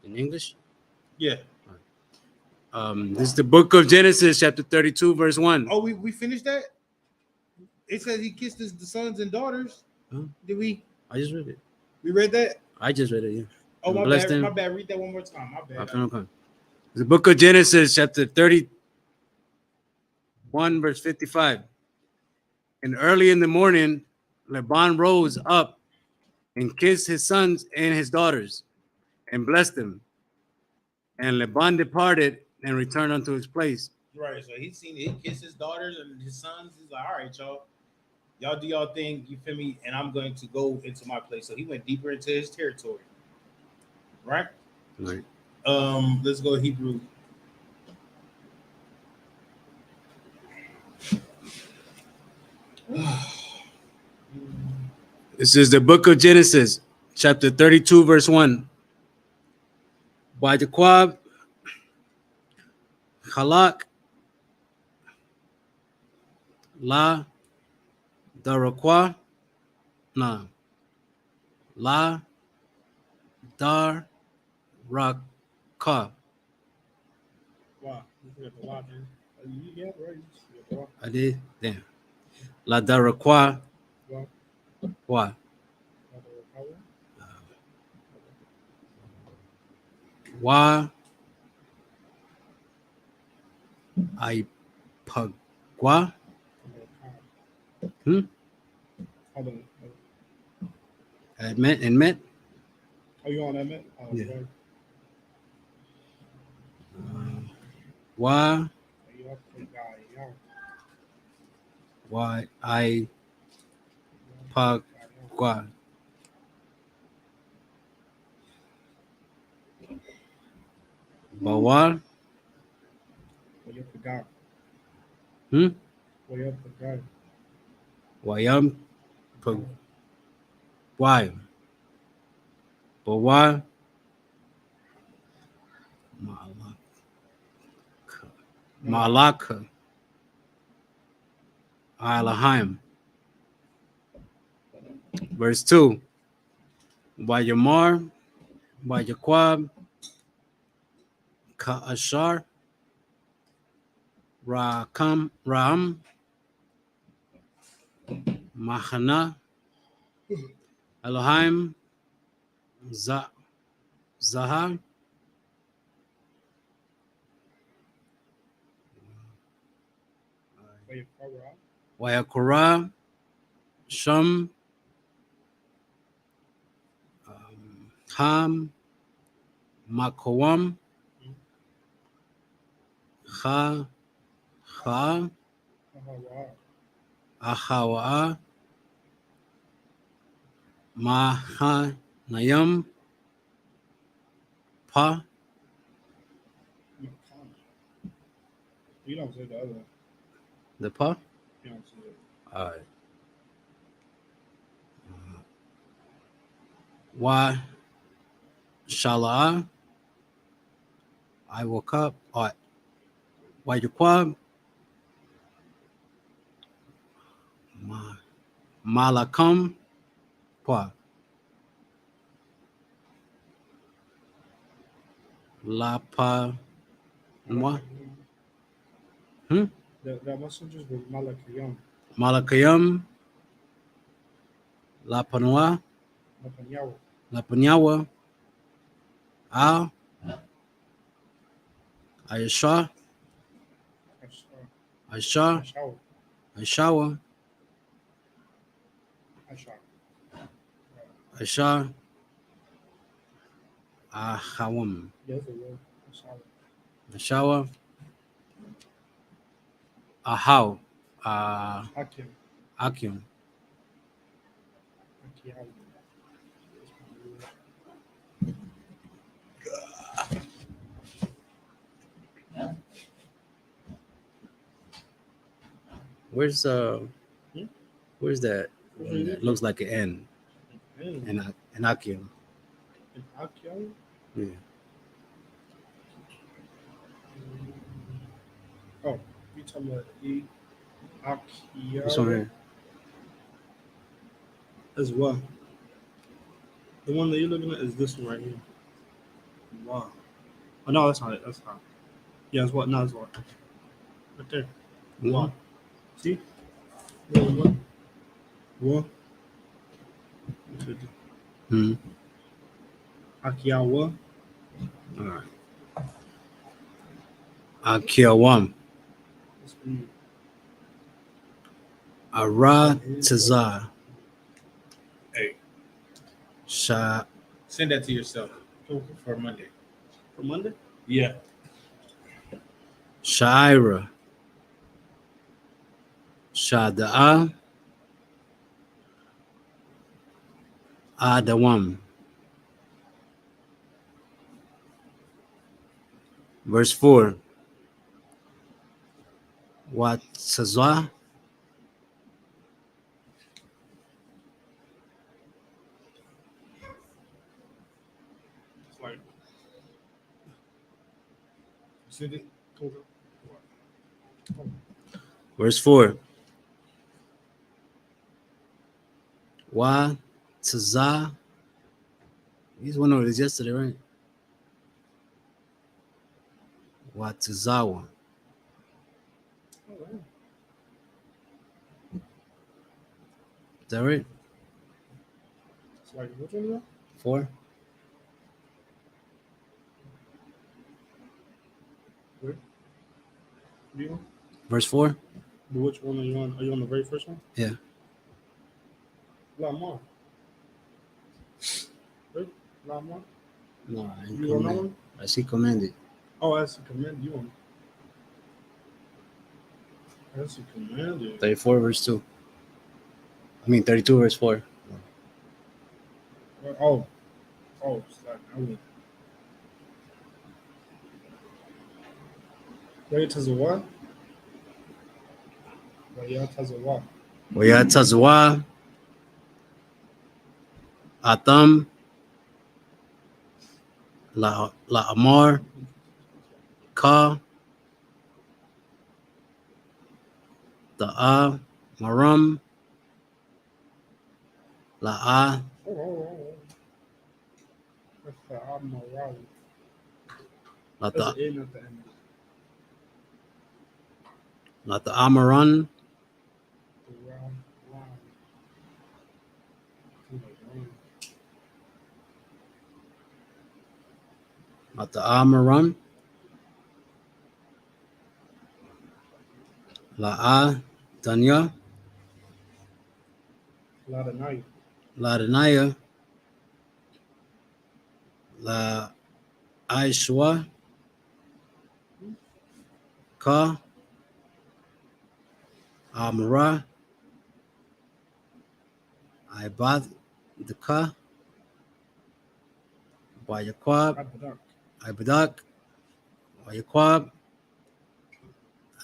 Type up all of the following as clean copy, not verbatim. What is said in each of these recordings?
In English? Yeah. This is the book of Genesis, chapter 32, verse 1. Oh, we finished that? It says he kissed the sons and daughters. Huh? Did we? I just read it. We read that? I just read it, yeah. Oh, And my blessed bad. him. My bad. Read that one more time. My bad. Okay. The book of Genesis, chapter 31, verse 55. And early in the morning, Laban rose up and kissed his sons and his daughters and blessed them. And Laban departed and returned unto his place. Right. So he kissed his daughters and his sons. He's like, all right, y'all do y'all thing. You feel me? And I'm going to go into my place. So he went deeper into his territory. Right. Right. Let's go Hebrew. This is the book of Genesis, chapter 32, verse 1. By the Quab, Halak, La, Darakwa, Na, La, Dar, Raka. Wow. You forgot the law, man. Yeah, right. I did? Damn. La Darakwa, Wa. Wa Ipagwa. Admit and met. Are you on Admit? Yeah. Wa Ipagwa. Bawa. Wayam Pagwai. Bawa. Malaka. Alahim. Verse 2. Wayamar. Wayaquab. Ka'ashar. Ram. Mahana. Elohim. Zahar. Wayakura. Sham. Ham. Makawam. Ha. Ahawa. Mahanayam. Pa. You don't say the other one. The pa? You don't say it. All right. Wa Shala. I woke up. All right. Wayaquab. Malakam. Pa. Lapa. What? The messengers were Malakayam. Malakayam. Lapanwa. Lapanyawa. Al. Aisha. Aishawa. Aisha. Ahawam. Ashawa. Ahaw. Akim. Where's that? It looks like an N. An Akim. Yeah. Oh, you talking about This one here. As well. The one that you're looking at is this one right here. Wow. Oh no, that's not it. That's not. Yeah, it's what? No, it's what? Right there. Wow. See? What? What? Hmm. Akiawa. All right. Akiawam. Ara Tazar. Hey, Sha send that to yourself for Monday. For Monday? Yeah. Shaira. Shada'a. Adawam. Verse 4. Wat Sazwa. It's like Send it. Verse 4. Wa Tazah. You just went over this yesterday, right? Wa Tazawa. Is that right? it's like which one? Again? 4. You? Verse 4. Which one are you on? Are you on the very first one? Yeah. Lamar. Right? Lamar. No, I ain't You on that command. one? I see commanded. Oh, that's a command. You on? That's a command. 34 verse 2. I mean 32 verse 4. Oh, it's like I would. Wait, Tazawa? Yeah, Tazawa. Waya Tazwa. Atam. La Amar. Ka. Da'a. Maram. La'a. Oh. That's the Amarawi. There's Lata an N at the end. Lata Amaran. The round line. Lata Amaran. La'a. Danya. Ladanai. Ladanaya. La Aishwa. Ka. Amra. Ibad. The Ka. Wayakwab. Abadak. Ibadak. Wayakwab.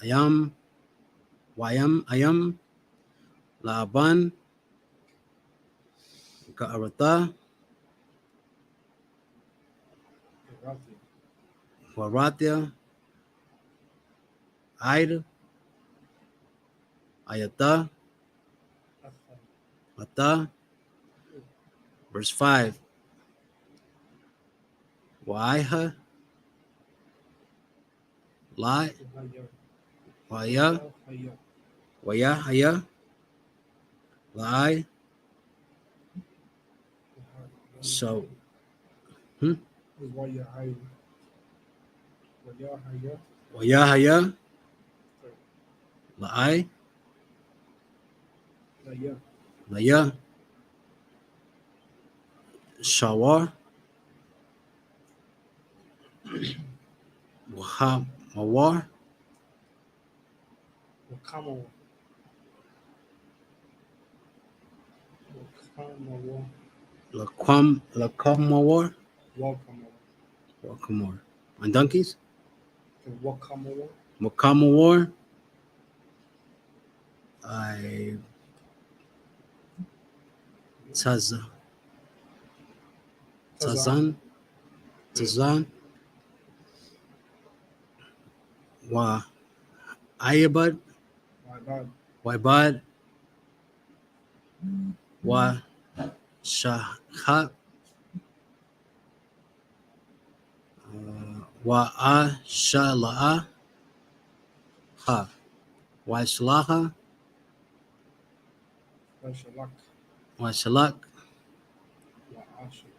Ayam. Ayam. Laaban. Ka'arata. Rafi. Waratia. Aid. Ayata. Ata. Verse 5. Waiha. Lai. Waya. Waya. Haya. Lai. So. Waya. Haya. Lai. Laya. Shawar. Mawar. Laquam Mawar. Wakamor. On donkeys? Wakamawar. I Tazan. Wa Ayabad. Waibad. Wa Shahat. Wa'ashala'a ha. Wa'shlaha. Washalak. Wa'shalak. Wa'ashalak.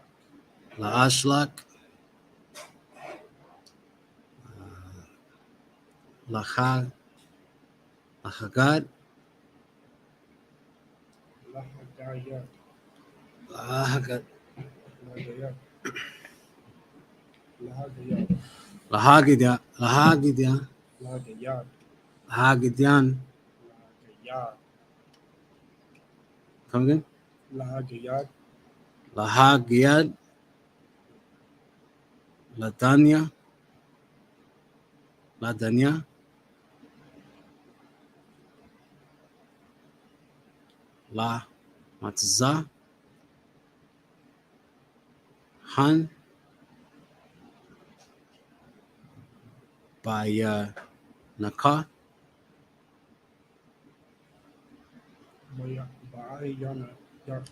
La'ashlak. Laha. Lahagad. Lahagayat. Lahagad. Lahagayat. Lahagayat. Lahagidya. Lahagidya. Lahagayat. Lahagidyan. Lahagayat. Come again. Lahagayat. Lahagiyad. Ladanya. Ladanya. La Matza. Han. Baya Naka. Ba'ayana yak.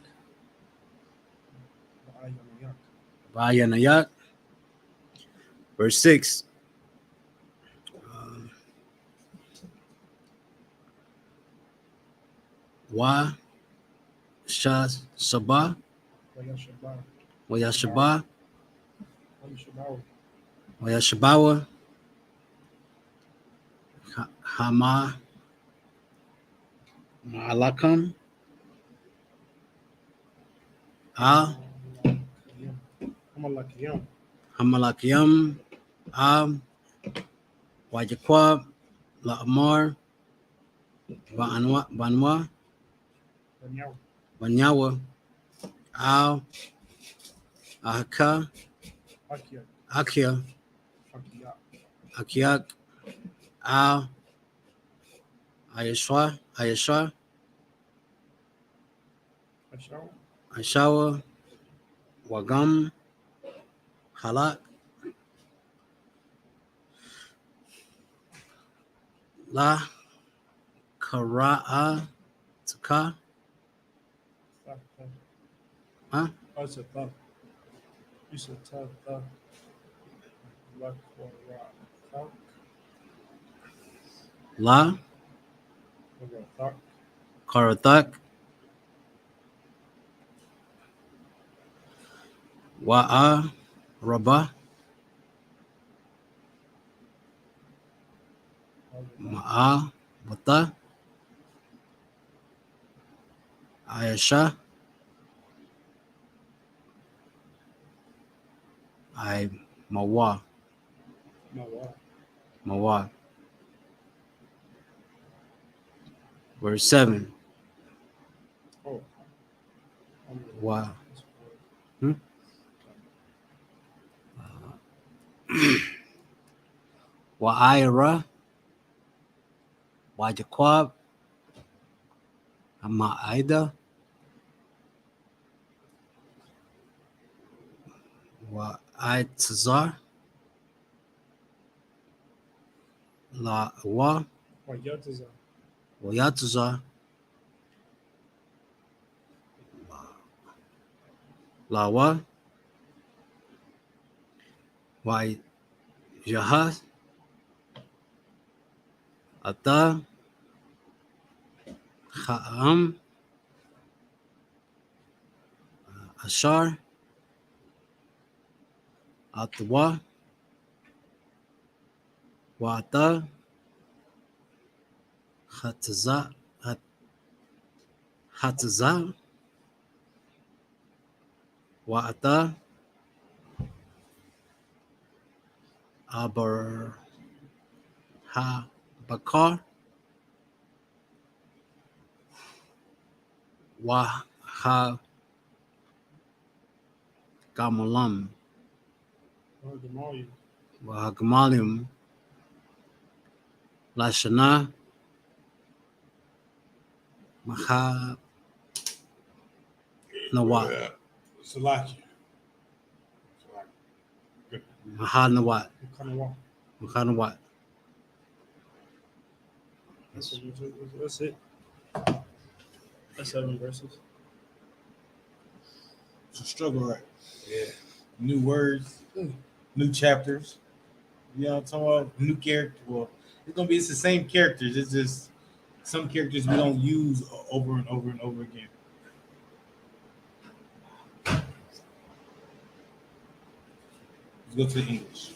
Ba'ayana yak. Baya Nayak. Verse 6. Wa Sha Sabah. Wayashabah. Wayashabah. Wayashabaw. Wayashabawa. Hama. Ma'alakam. Al. Amalakiyam. Hamalakiam. Al. Wajakwab. La'amar. Banwa. Banyaw. Banyawa. Al. Ahaka. Akia. Akia. Akia. Akiak. Al. Ayashwa. Ashaw. Ashawa. Wagam. Halak. La. Kara'a. Taka. Thak. Huh? I said thak. You said thak. Lakwara. Thak. La. Thak. Karatak. Wa'a. Rabah. Ma'a. Bata. Ayasha. Ay Mawa. Mawa. Mawa. Verse 7. Oh. Wa. Wa'ira. Wajakwab. Ma'ida. Wa'itazar. La Wa. Wayataza. Wayatazar. La Wa. Why Jahaz. Ata. Ha'am. Ashar. Atwa. Wa'ata. Hataza. Hataza. Wa'ata. Aber. Ha. Bakar. Wa. Ha. Gamalam. Wagamayu. Wahagamalim. Lashana. Maha. Nawat. Salaki. Maha Nawat. Kanawa. Maha Nawat. That's it. That's 7 verses. It's a struggle, right? Yeah. New words, new chapters. You know, I'm talking about new character. Well, it's the same characters. It's just some characters we don't use over and over and over again. Let's go to the English.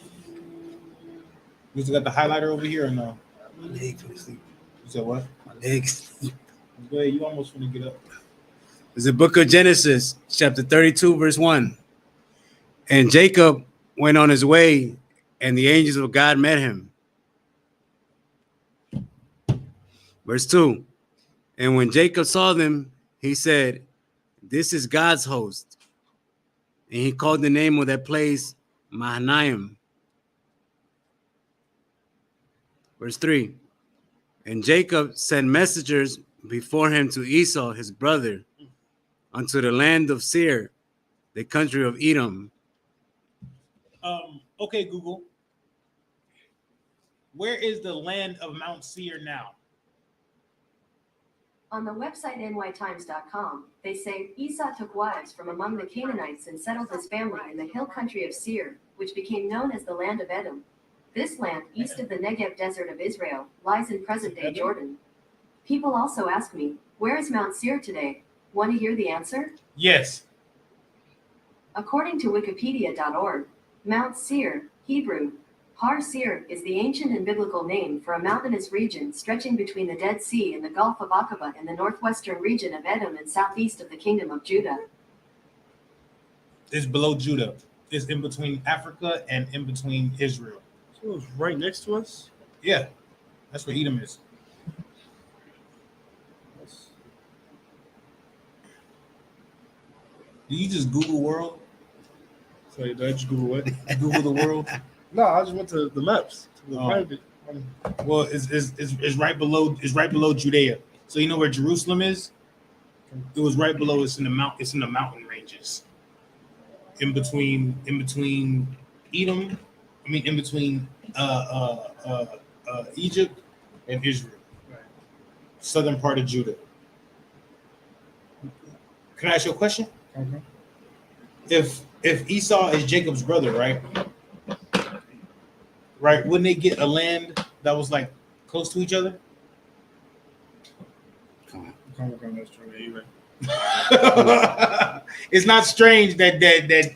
You still got the highlighter over here or no? My legs want to sleep. You said what? My legs. Go ahead. You almost want to get up. It's the book of Genesis, chapter 32, verse 1. And Jacob went on his way, and the angels of God met him. Verse 2. And when Jacob saw them, he said, "This is God's host." And he called the name of that place Mahanaim. Verse 3. And Jacob sent messengers before him to Esau, his brother, unto the land of Seir, the country of Edom. Okay, Google. Where is the land of Mount Seir now? On the website nytimes.com, they say Esau took wives from among the Canaanites and settled his family in the hill country of Seir, which became known as the land of Edom. This land, east of the Negev desert of Israel, lies in present-day Jordan. People also ask me, where is Mount Seir today? Want to hear the answer? Yes. According to Wikipedia.org, Mount Seir, Hebrew, Har Seir, is the ancient and biblical name for a mountainous region stretching between the Dead Sea and the Gulf of Aqaba in the northwestern region of Edom and southeast of the Kingdom of Judah. It's below Judah. It's in between Africa and in between Israel. So it's right next to us. Yeah, that's where Edom is. Did you just Google world? Sorry, did I just Google what? Google the world? No, I just went to the maps. To the Oh. private. Well, it's right below Judea. So you know where Jerusalem is? It was right below. It's in the mountain ranges. In between Edom, in between Egypt and Israel, Right. southern part of Judah. Can I ask you a question? Okay. If Esau is Jacob's brother, right? Right, wouldn't they get a land that was like close to each other? Come on, that's true. Yeah, you're right. It's not strange that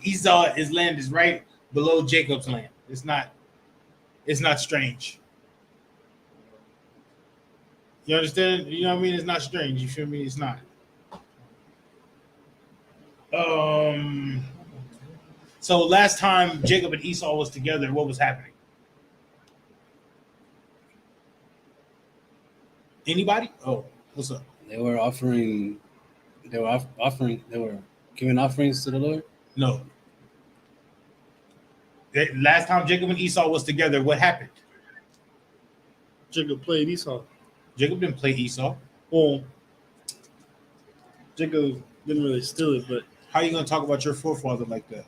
Esau's land is right below Jacob's land. It's not strange. You understand? You know what I mean? It's not strange. You feel me? It's not. So last time Jacob and Esau was together, what was happening? Anybody? Oh, what's up? They were giving offerings to the Lord. No. Last time Jacob and Esau was together, what happened? Jacob played Esau. Jacob didn't play Esau. Well, Jacob didn't really steal it, but How are you going to talk about your forefather like that?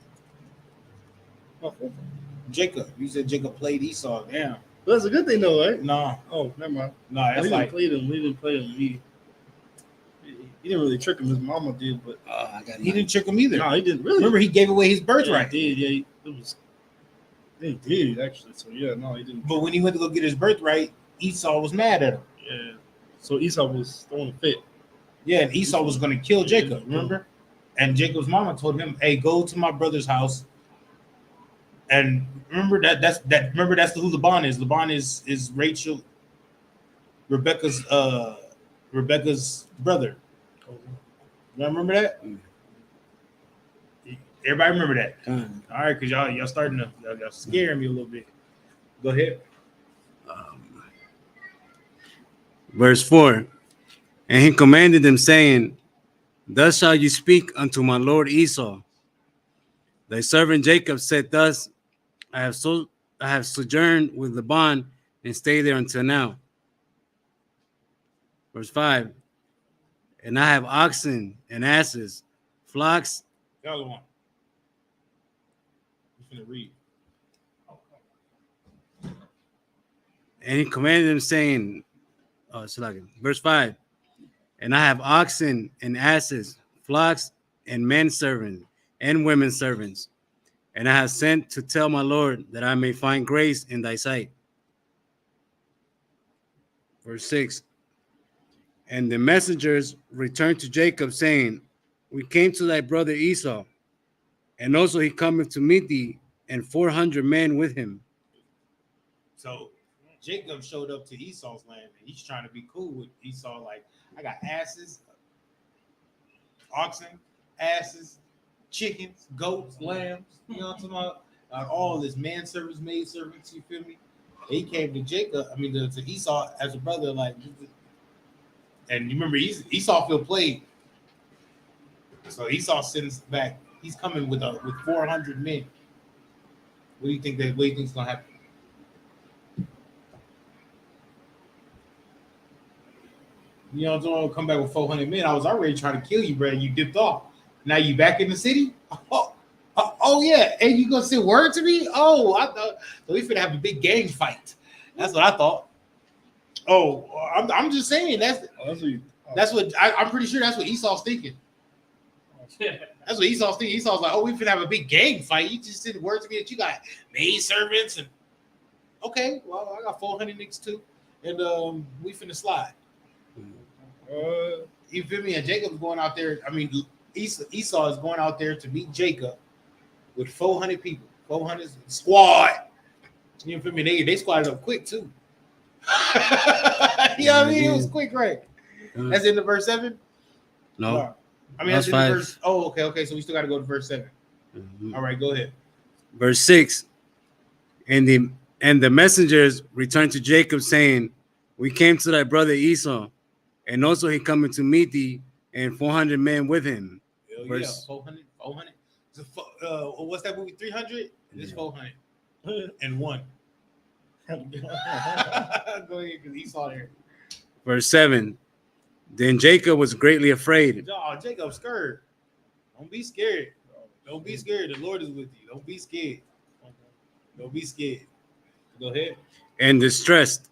oh, Jacob. You said Jacob played Esau. Damn. that's a good thing, though, right? No, Oh, never mind. that's He like, didn't play him. He didn't play him. He didn't really trick him. His mama did, but I got he didn't trick him either. no, he didn't really. Remember, he gave away his Yeah, birthright. he did. Yeah, it was. He did actually. So yeah, no, he didn't. But when he went to go get his birthright, Esau was mad at him. Yeah. So Esau was throwing a fit. Yeah, and Esau was going to kill Jacob, remember? And Jacob's mama told him, "Hey, go to my brother's house." And remember that's who Laban is. Laban is Rachel, Rebecca's brother. You remember that? Mm. Everybody remember that? All All right, because y'all starting to y'all scaring me a little bit. Go ahead. Verse 4. And he commanded them, saying, "Thus shall you speak unto my lord Esau. Thy servant Jacob said thus, I have sojourned with Laban and stayed there until now." Verse 5. And I have oxen and asses, flocks. The other one. I'm finna read. And he commanded them, saying, verse 5. And I have oxen and asses, flocks and men servants and women servants. and I have sent to tell my Lord that I may find grace in thy sight. Verse 6. And the messengers returned to Jacob, saying, We came to thy brother Esau, and also he cometh to meet thee, and 400 men with him. So Jacob showed up to Esau's land, and he's trying to be cool with Esau. Like, I got asses, oxen, asses, chickens, goats, lambs. You know what I'm talking about? All this manservants, maidservants. You feel me? He came to Jacob. I mean, to Esau as a brother. Like, and you remember Esau feel played. So Esau sends back. He's coming with 400 men. What do you think is gonna happen? You know, I'm come back with 400 men. I was already trying to kill you, bro. You dipped off. Now you back in the city? Oh yeah. And you gonna say word to me? Oh, I thought so we finna have a big gang fight. That's what I thought. Oh, I'm just saying that's what I'm pretty sure that's what Esau's thinking. That's what Esau's thinking. Esau's like, oh, we finna have a big gang fight. You just said word to me that you got maid servants and okay, well, I got 400 niggas too, and we finna slide. You feel me? And Jacob's going out there. I mean, Esau is going out there to meet Jacob with 400 people, 400 squad. You feel me? They squatted up quick too. You know what I mean? It was quick, right? That's in the verse 7. No, I mean that's in the verse. Oh, okay. So we still got to go to verse 7. Mm-hmm. All right, go ahead. Verse 6. And the messengers returned to Jacob, saying, We came to thy brother Esau, and also he coming to meet thee, and 400 men with him. Hell yeah, 400. What's that movie? 300? This 400 and 1. Go ahead, because Esau there. Verse 7. Then Jacob was greatly afraid. Oh, Jacob scared. Don't be scared. Don't be scared. The Lord is with you. Don't be scared. Don't be scared. Go ahead. And distressed.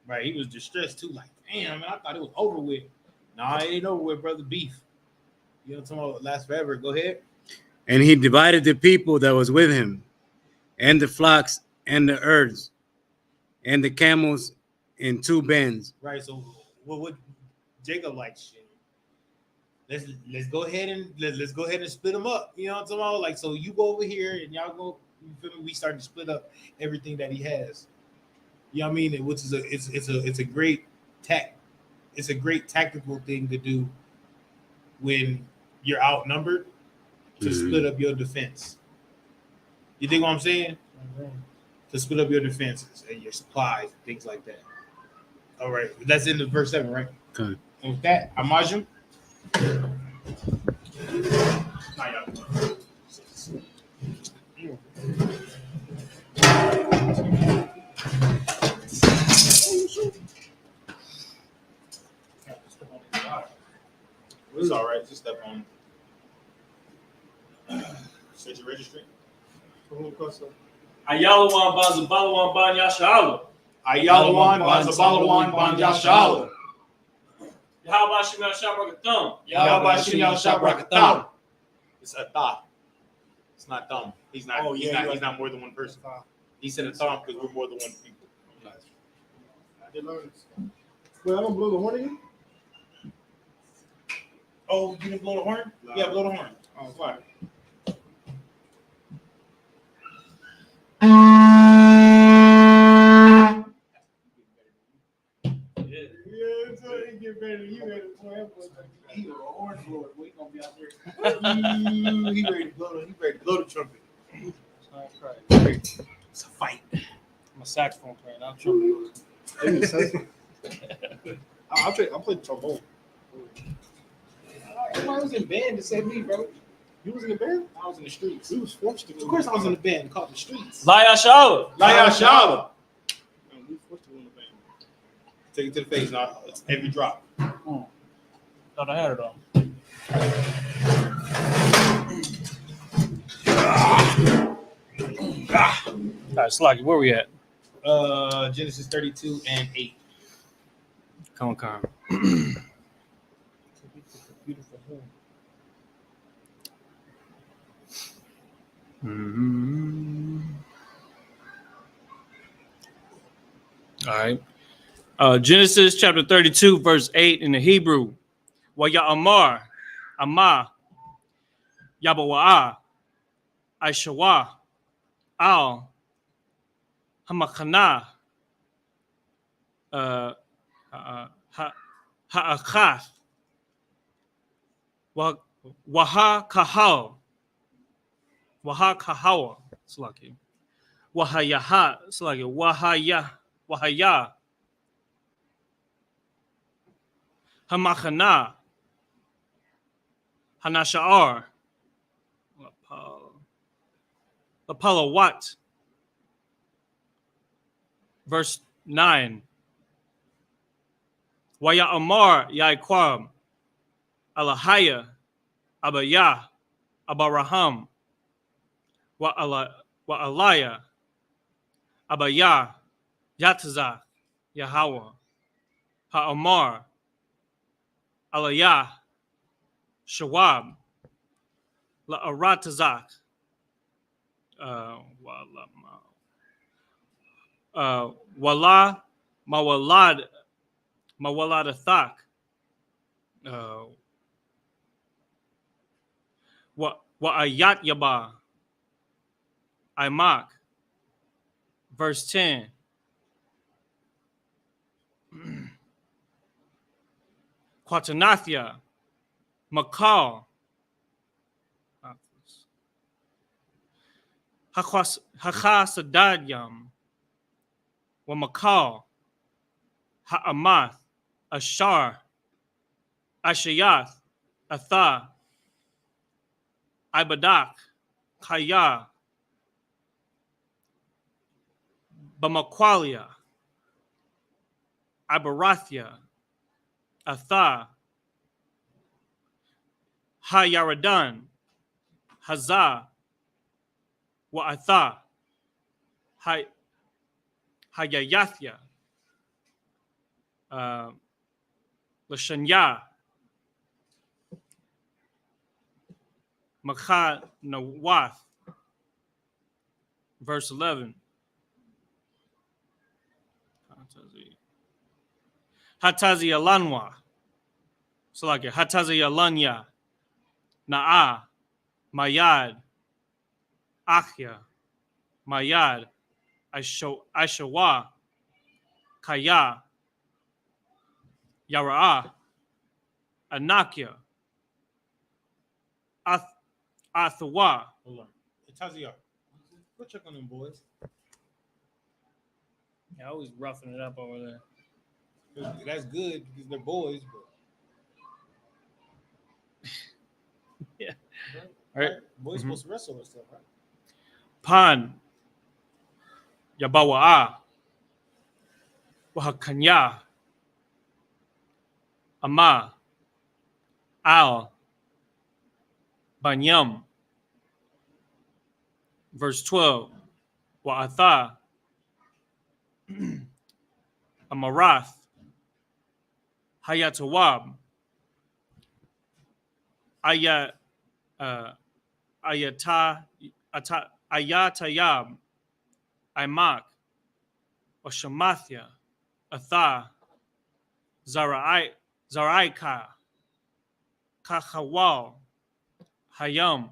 Right, he was distressed too. Like, damn, man, I thought it was over with. Nah, it ain't over with, brother. Beef. You know what I'm talking about? Last forever. Go ahead. And he divided the people that was with him, and the flocks, and the herds, and the camels in 2 bands. Right. So what Jacob like shit. Let's go ahead and let's go ahead and split them up. You know what I'm talking about? Like, so you go over here and y'all go. You feel me? We start to split up everything that he has. You know what I mean? Which is it's a great it's a great tactical thing to do when you're outnumbered to split up your defense. You think what I'm saying? To split up your defenses and your supplies and things like that. All right, that's in the verse 7, right? Okay. And with that, Amajim. It's all right. Just step on. Set your registry. Ayalawan Banzabalawan Ban Yashala. Ayalawan Banzabalawan Ban Yashala. Yahweh Shemel Shabrakathum. Yahweh Shemel Shabrakathum. It's a thought. It's not thumb. He's not. Oh, he's yeah, not. He's not more than one person. He said a thumb because we're more than one people. I did learn this. Wait, I don't blow the horn again? Oh, you didn't blow the horn? No. Yeah, blow the horn. Oh, fine. Yeah, so he get better. You ready to blow him? He a horn blower. We gonna be out there. He ready to blow the trumpet. It's a fight. I'm a saxophone player, not a trumpet player. I'll play the trombone. I was in band to save me, bro. You was in the band? I was in the streets. We was forced to go. Of course, I was in the band called the streets. Laya Shala. Shala. We forced to go in the band. Take it to the face now. It's every drop. Thought I had it on. All right, Slocky, where we at? Genesis 32 and 8. Come on. Beautiful home. All right. Genesis chapter 32, verse 8 in the Hebrew. Waya'amar, Ama, Yabawa'a, Aishawa, Al, Hamakana, Ha'akath, Waha Kahal, Waha Kahawa, Slaki, Wahayaha, Slaki, Wahaya, Hamakana, Hanasha'ar, Apollo Wat, verse 9. Waya Amar Yaiquam, Alahaya, Abaya, Abaraham, Wa Alaya, Abaya, Yatazah, Yahweh, Ha'amar, Alayah, Shawab, La Aratazak, Wala, Mawaladathak, Wa'ayat Yaba, Imak, verse 10. Quatanathia, Makal, Hakasadadyam, Wamakal, Ha'amath, Ashar, Ashayath, Atha, Ibadak, Kaya, Bamakwalia, Ibarathia, Atha, Hayaradan, Hazah, Wa'atha, Hayayathia, Lashanya, Makha Nawath, verse 11. Hatazi Alanwa, Salaki, Hatazi Alanya, Na'a, Mayad, Achya, Mayad, Aishawa, Kaya, Yara'a, Anakia, Athawa. Hold on. Tazia, go check on them boys. Yeah, I was roughing it up over there. That's good because they're boys, but Yeah. Right? Boys supposed to wrestle and stuff, right? Pan, Yabawa'a, Wahakanya, Ama, Al, Banyam, verse 12, Wa'atha, Amarath, Hayatawab, Ayatayab, Imak, Oshamathia, Atha, Zaraika, Kachawal, Hayam,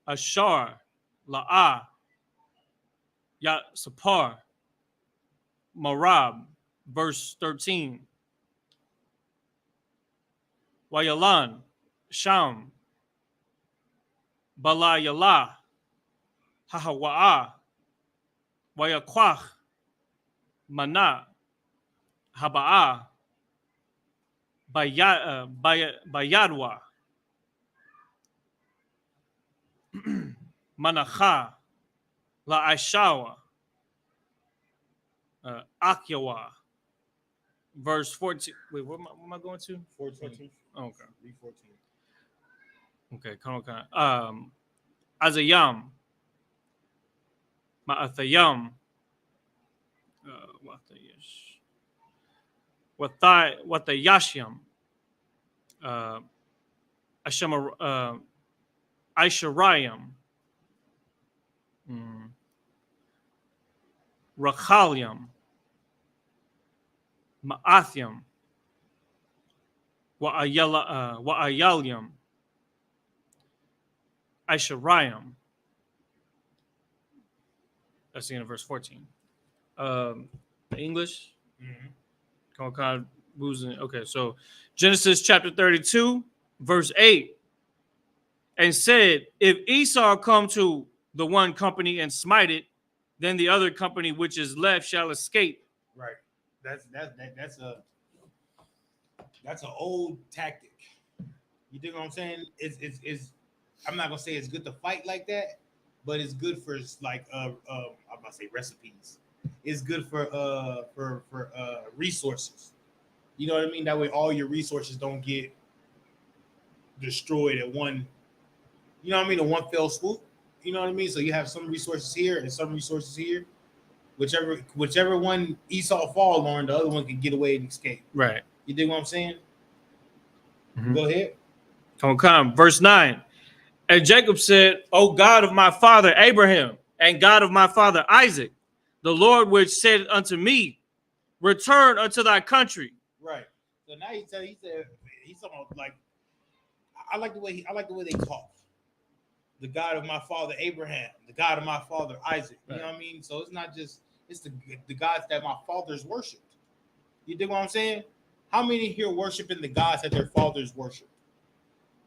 Ashar, La'a, Yatsapar, Marab, verse 13. Wayalan, Sham, Balayala, Hahawa'a, Wayakwach, Mana, Haba'a, Bayadwa, Manacha, La Aishawa, Akyawa, verse 14. Wait, what am I going to? 14. Oh, okay. Read 14. Okay, come on. Azayam, Ma'athayam, Wathayashyam, Aisharayam, Rachalyam, Ma'athiam, Wa'ayalyam, Ishariam. That's the end of verse 14. English. Okay, so Genesis chapter 32, verse 8. And said, if Esau come to the one company and smite it, then the other company which is left shall escape. Right. That's an old tactic. You think what I'm saying? It's I'm not gonna say it's good to fight like that, but it's good for like I'm about to say recipes. It's good for resources. You know what I mean? That way all your resources don't get destroyed at one. You know what I mean? A one fell swoop. You know what I mean? So you have some resources here and some resources here. Whichever one Esau fall on, the other one can get away and escape. Right. You dig what I'm saying? Mm-hmm. Go ahead. Okay. Verse 9. And Jacob said, O God of my father Abraham, and God of my father Isaac, the Lord which said unto me, return unto thy country. Right. So now he's talking about like I like the way they talk. The God of my father Abraham, the God of my father Isaac. You know what I mean? So it's not just it's the gods that my fathers worshipped. You dig what I'm saying? How many here worshiping the gods that their fathers worshiped?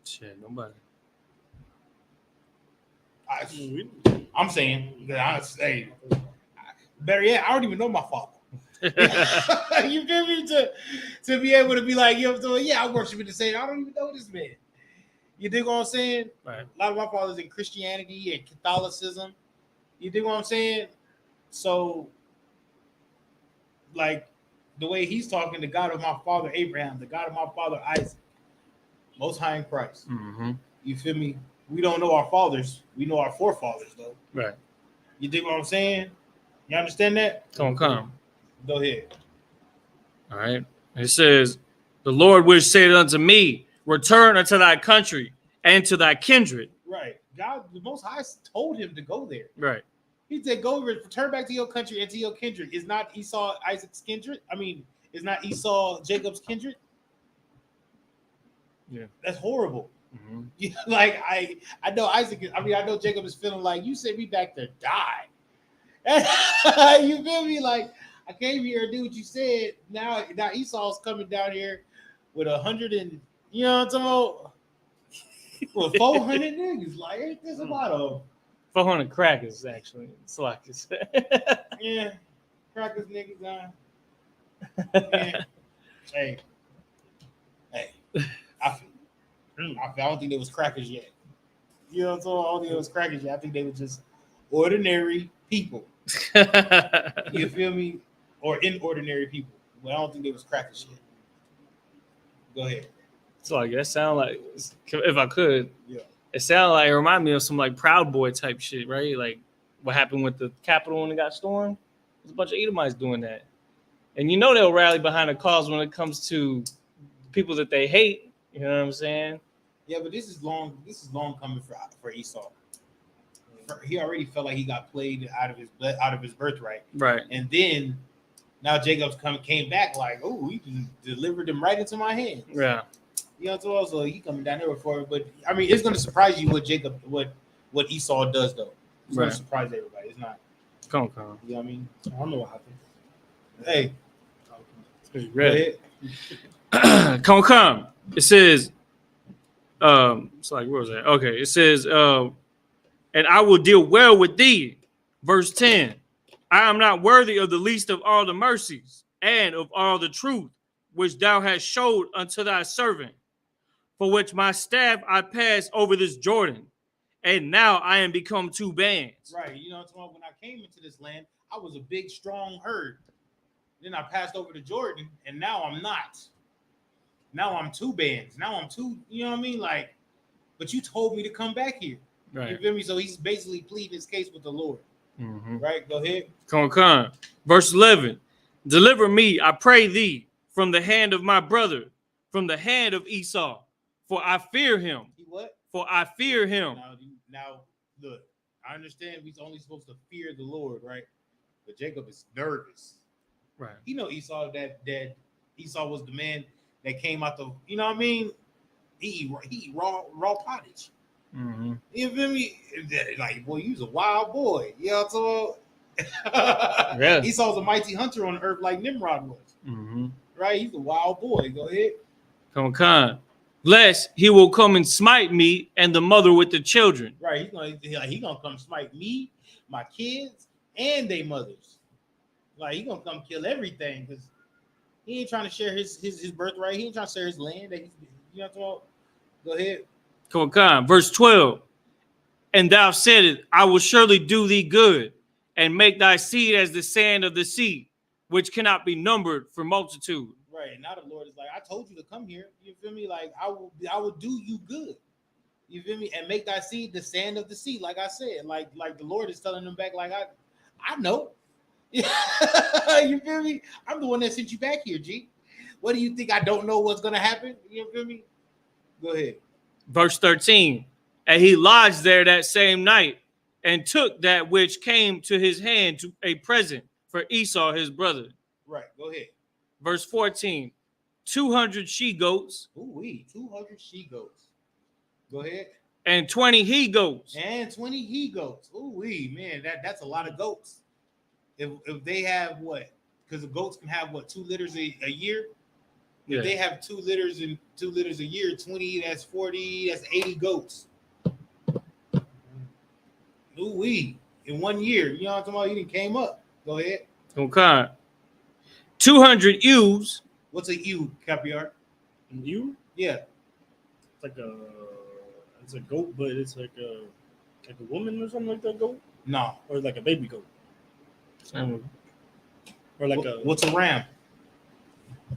Shit, nobody. I'm saying that better yet, I don't even know my father. You feel me? To be able to be like, you know, so yeah, I worship the same. I don't even know this man. You dig what I'm saying? Right. A lot of my fathers in Christianity and Catholicism. You dig what I'm saying? So, like the way he's talking, the God of my father Abraham, the God of my father Isaac, Most High in Christ. Mm-hmm. You feel me? We don't know our fathers. We know our forefathers, though. Right. You dig what I'm saying? You understand that? Come. Go ahead. All right. It says, the Lord which said unto me, return unto thy country and to thy kindred. Right. God, the Most High told him to go there. Right. He said, go return back to your country and to your kindred. Is not Esau Isaac's kindred? I mean, is not Esau Jacob's kindred? Yeah. That's horrible. Mm-hmm. Yeah, like I know Isaac. I know Jacob is feeling like you sent me back to die. You feel me? Like I came here and do what you said. Now Esau's coming down here with 100 and you know what I'm talking about? With 400 niggas. Like ain't this about a 400 crackers actually. It's like it's yeah, crackers niggas on. Yeah. Hey, I don't think they was crackers yet. You know what I'm saying? I don't think it was crackers yet. I think they were just ordinary people. You feel me? Or inordinary people. But I don't think they was crackers yet. Go ahead. It's like that sound like if I could, Yeah. it sounded like it reminded me of some like Proud Boy type shit, right? Like what happened with the Capitol when it got stormed. There's a bunch of Edomites doing that. And you know they'll rally behind a cause when it comes to people that they hate. You know what I'm saying? Yeah, but this is long coming for Esau. He already felt like he got played out of his birthright. Right. And then now Jacob's came back like, oh, he delivered them right into my hands. Yeah. You know, so he coming down there for it. But I mean, it's gonna surprise you what Esau does though. It's gonna surprise everybody. It's not. Come. You know what I mean? I don't know what happened. Hey, You ready? Come. It says, it's like, where was that? Okay, it says, and I will deal well with thee. Verse 10. I am not worthy of the least of all the mercies and of all the truth which thou hast showed unto thy servant, for which my staff I passed over this Jordan, and now I am become two bands. Right. You know, when I came into this land, I was a big, strong herd. Then I passed over to Jordan, and now I'm not. Now I'm two bands. Now I'm two, you know what I mean? Like, but you told me to come back here. Right. You feel me? So he's basically pleading his case with the Lord. Mm-hmm. Right? Go ahead. Come. Verse 11. Deliver me, I pray thee, from the hand of my brother, from the hand of Esau, for I fear him. He what? For I fear him. Now, look, I understand we're only supposed to fear the Lord, right? But Jacob is nervous. Right. You know Esau that Esau was the man that came out the, you know what I mean? He eat raw pottage. Mm-hmm. You feel me? Like, boy, you was a wild boy. You know what I'm saying? Yeah. Esau's a mighty hunter on earth like Nimrod was. Mm-hmm. Right? He's a wild boy. Go ahead. Con. Lest he will come and smite me and the mother with the children. Right. He gonna come smite me, my kids, and their mothers. Like, he gonna come kill everything because he ain't trying to share his birthright. He ain't trying to share his land. That he's, you know what I'm talking about? Go ahead. Con. Verse 12. And thou saidest, I will surely do thee good, and make thy seed as the sand of the sea, which cannot be numbered for multitude. Right. And now the Lord is like, I told you to come here. You feel me? Like, I will do you good. You feel me? And make thy seed the sand of the sea. Like I said, like the Lord is telling them back, like, I know. You feel me? I'm the one that sent you back here, G. What do you think? I don't know what's gonna happen? You feel me? Go ahead. Verse 13. And he lodged there that same night, and took that which came to his hand to a present for Esau his brother. Right. Go ahead. Verse 14. 200 she-goats. Ooh, 200 she-goats. Go ahead. And 20 he-goats. And 20 he-goats. Ooh, man, that's a lot of goats. If they have what? Because the goats can have what, 2 litters a year? If they have 2 litters a year, 20, that's 40, that's 80 goats. Ooh, in 1 year. You know what I'm talking about? You didn't came up. Go ahead. Okay. 200 ewes. What's a ewe, Capiar? And you? Yeah. It's a goat, but it's like a woman or something like that goat? No. Or like a baby goat. Or like what's a ram?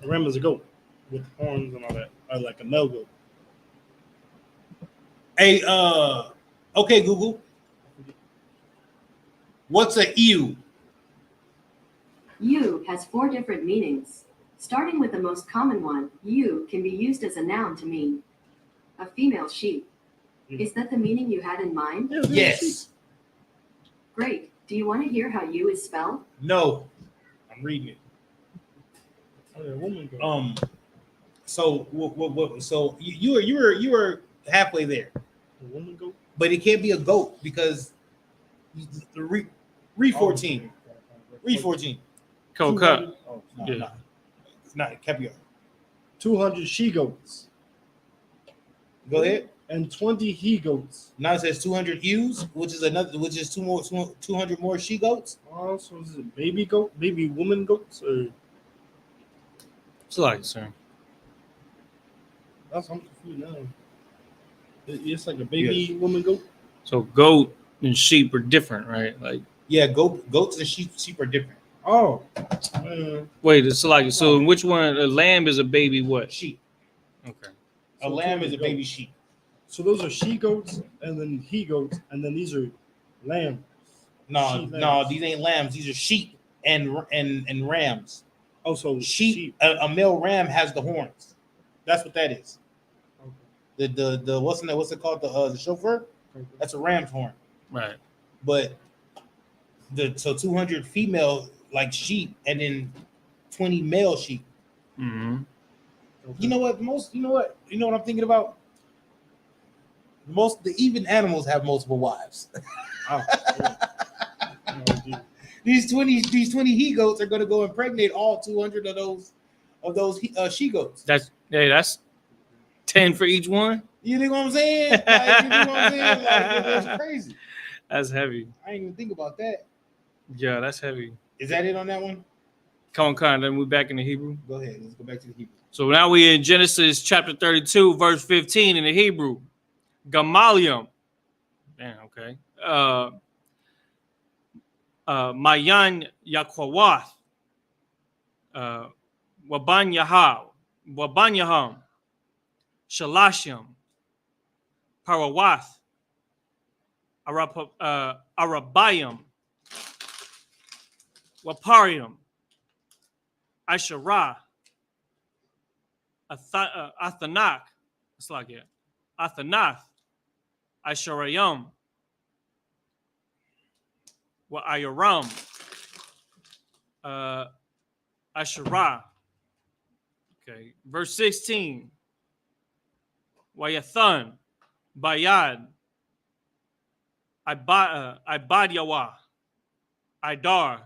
A ram is a goat with horns and all that. Or like a male goat. Hey, okay, Google. What's a ewe? Ewe has 4 different meanings. Starting with the most common one, ewe can be used as a noun to mean a female sheep. Is that the meaning you had in mind? Yes. Great. Do you want to hear how ewe is spelled? No. I'm reading it. Oh, yeah, woman goat. So what? So you were halfway there. A woman goat? But it can't be a goat because read 14. Read 14. Coca. Oh, Yeah. No. It's not Capiar. 200 she goats. Go ahead. And 20 he goats. Now it says 200 ewes, which is 200 more she goats. Oh, so is it baby goat, baby woman goats, or It's like, sir. that's I'm confused now. It's like a baby woman goat. So goat and sheep are different, right? Like, Yeah, goats and sheep are different. Oh, wait, it's like, so which one? A lamb is a baby what? Sheep. Okay. A lamb is a baby sheep. so those are she goats, and then he goats, and then these are lambs. No, these ain't lambs. These are sheep and rams. Oh, so Sheep. A male ram has the horns. That's what that is. Okay. The what's it called? The chauffeur. Okay. That's a ram's horn. Right. But 200 female like sheep, and then 20 male sheep. Mm-hmm. Okay. You know what? You know what I'm thinking about? The even animals have multiple wives. Oh, yeah. These 20 he goats are going to go impregnate all 200 of those she goats. That's 10 for each one. You know what I'm saying? Like, you know what I'm saying? Like, that's crazy. That's heavy. I didn't even think about that. Yeah, that's heavy. Is that it on that one? Come on, then we're back in the Hebrew. Go ahead. Let's go back to the Hebrew. So now we're in Genesis chapter 32, verse 15 in the Hebrew. Gamaliel. Damn, okay. Mayan Yakwawath. Wabanyaham. Shalashim. Parawath. Arabayim. Waparium. Asherah. Athanak. It's like it. Athanath. Asherayim. Wa Ayaram. Asherah. Okay. Verse 16. Wayathan, Bayad, Ibadyawa, Idar,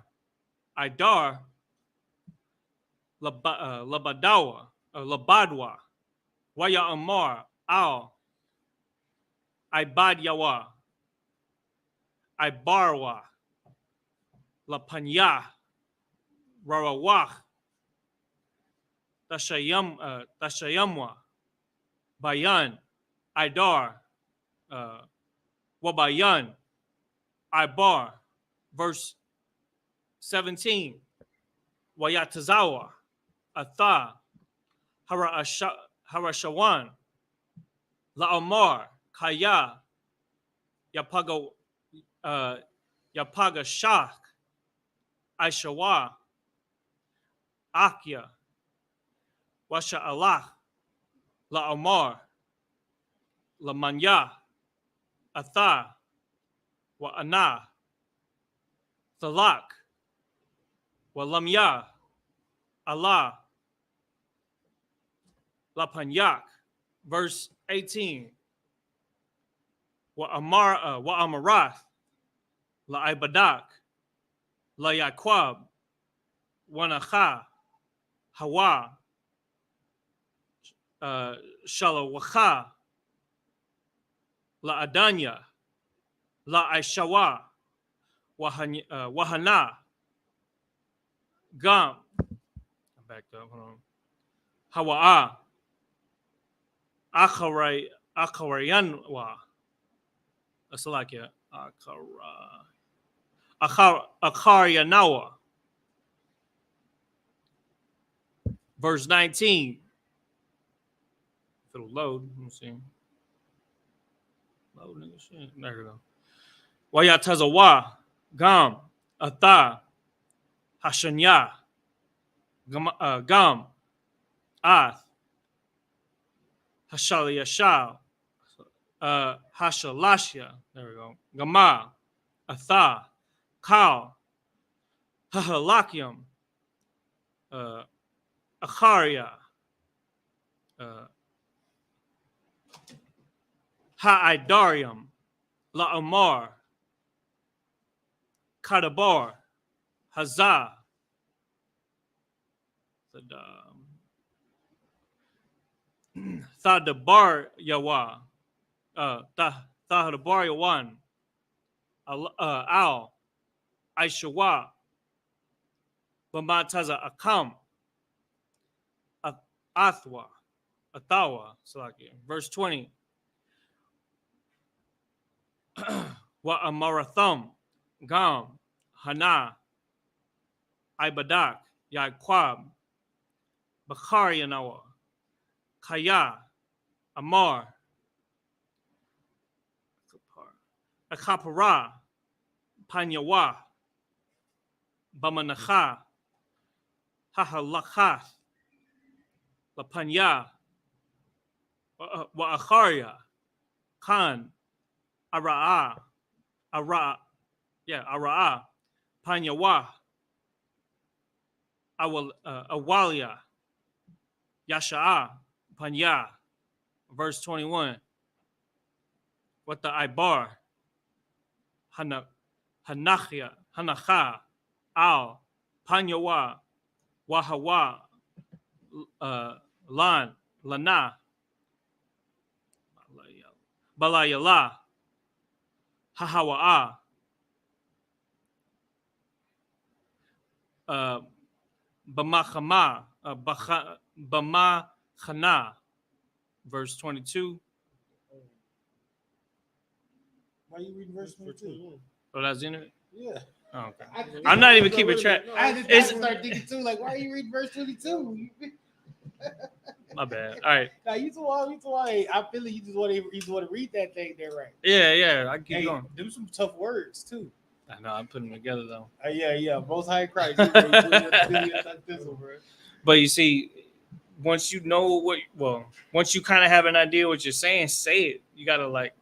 Labadawa, Labadwa, Waya Amar, Al, Ibadyawa, Ibarwa, Lapanya, Rarawah, Tashayamwa, Bayan, Idar, Wabayan, Ibar. Verse 17. Wayatazawa, Atha, Harashawan, Laamar, Kaya, Yapaga, Yapaga Shak, Aishawa, Akya, Washa Allah, Laamar, Lamanya, Atha, Wa'ana, Thalak, Walamya, Allah, Lapanyak. Verse 18. Wa'amarath, La'ibadak, Layaquab, Wanacha, Hawa, Shalawacha, La'adanya, La'aishawa, Wahana, Gam. I'm backed up. Hold on. Hawa'a, Akarayanwa, Asalakia, Akaryanawa. Verse 19. If it'll load, let me see. Load, nigga, shit. There we go. Wayatazawa, Gam, Atha, Hashanya, Gam, Ath, Hashaliyashal, Hashalashya, there we go. Gama, Atha, Kal, Hahalakium, Acharia, Ha'idarium, La'amar, Kadabar, Hazah, Thadabar Yawa, Thadabar Yawan, Al, Aishawa, Bamataza Akam, Athwa, Athawa, verse 20. Wa Amaratham, Gam, Hana, Ibadak, Yaquab, Bakharianawa, Kaya, Amar, Akapara, Panyawa, Bamanacha, Hahalachath, Lapanya, Wa'acharia, Khan, Ara'a, Panyawa, Awalia, Yasha'a, Panya. Verse 21. What the Ibar, Hanacha, Al, Panyawa, Wahawa, Lan, Lana, Balayala, Hahawa'a, Bamachama, Bamachana. Verse 22. Why are you reading verse 22? Oh, that's in it? Yeah. Oh, okay. I'm not even keeping track. I had to start thinking too, like, why are you reading verse 22? My bad. All right. Nah, you too wild. I feel like you just want to read that thing there, right? Yeah. I keep going. Them some tough words too. I know. I'm putting them together though. Yeah. Most High Christ. But you see, once you know once you kind of have an idea what you're saying, say it. You gotta like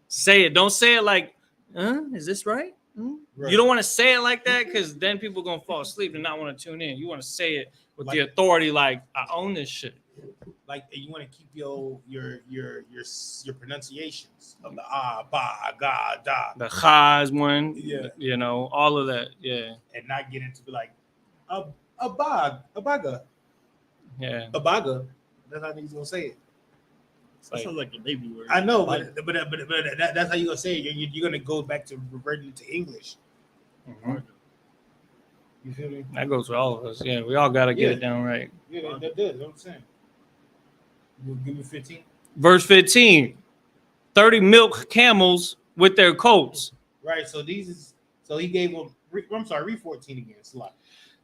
say it. Don't say it like, is this right? Right. You don't want to say it like that because then people are gonna fall asleep and not want to tune in. You want to say it with Like- the authority, like I own this shit. Like you want to keep your pronunciations of the ba, ga, da, The Chaz one, Yeah. you know, all of that, yeah, and not get into like a baga, yeah. a baga. That's how he's gonna say it. It's That like, sounds like a baby word. I know, but that's how you gonna say it. You're gonna go back to reverting to English. mhm. You feel me? That goes for all of us. Yeah, we all got to get Yeah. it down right. Yeah, that does. That's what I'm saying. You give me 15. Verse 15, 30 milk camels with their coats. Right. So he gave them. I'm sorry, read 14 again. It's a lot.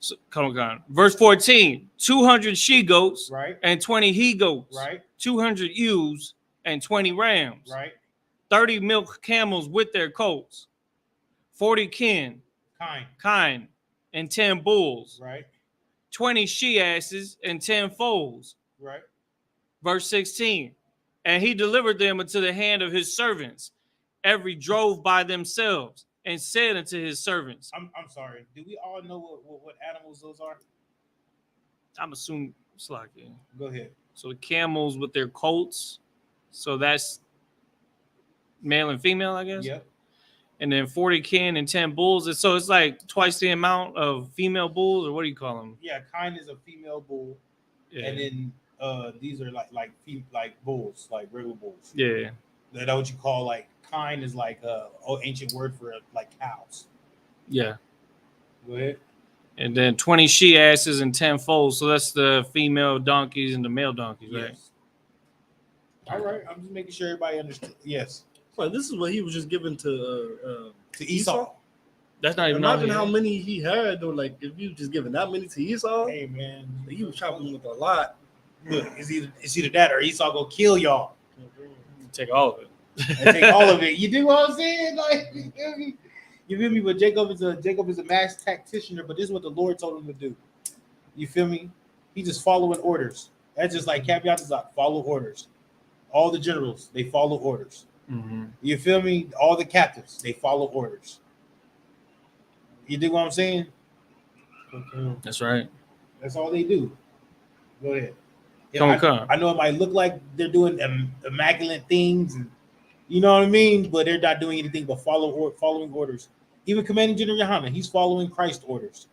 So, come on. Verse 14, 200 she goats Right. and 20 he goats, Right. 200 ewes and 20 rams, Right. 30 milk camels with their coats, 40 kine and 10 bulls, Right. 20 she asses and 10 foals. Right. Verse 16, and he delivered them into the hand of his servants. Every drove by themselves and said unto his servants, I'm sorry. Do we all know what animals those are? I'm assuming it's like, yeah. Go ahead. So the camels with their coats. So that's male and female, I guess. Yep. And then 40 kin and 10 bulls. And so it's like twice the amount of female bulls, or what do you call them? Yeah. Kind is a female bull, Yeah. and then these are like bulls, like regular bulls. Yeah. That's what you call like kind is like ancient word for like cows. Yeah. Go ahead. And then 20 she asses and 10 foals. So that's the female donkeys and the male donkeys, right? Yes. All right. I'm just making sure everybody understands. Yes. Well, this is what he was just given to To Esau. That's not even on Imagine here. how many he had, though. Like, if you just giving that many to Esau, Hey man, he was chopping with a lot. Look, it's either that or Esau gonna kill y'all Take all of it. and take all of it. You do what I'm saying? Like you feel me? You feel me? But Jacob is a mass tactician, but this is what the Lord told him to do. You feel me? He's just following orders. That's just like Capiatazak, follow orders. All the generals, they follow orders. Mm-hmm. You feel me? All the captives, they follow orders. You dig what I'm saying? That's right. That's all they do. Go ahead. Come. I know it might look like they're doing immaculate things, and you know what I mean, but they're not doing anything but following orders. Even Commanding General Yohanan, he's following Christ's orders.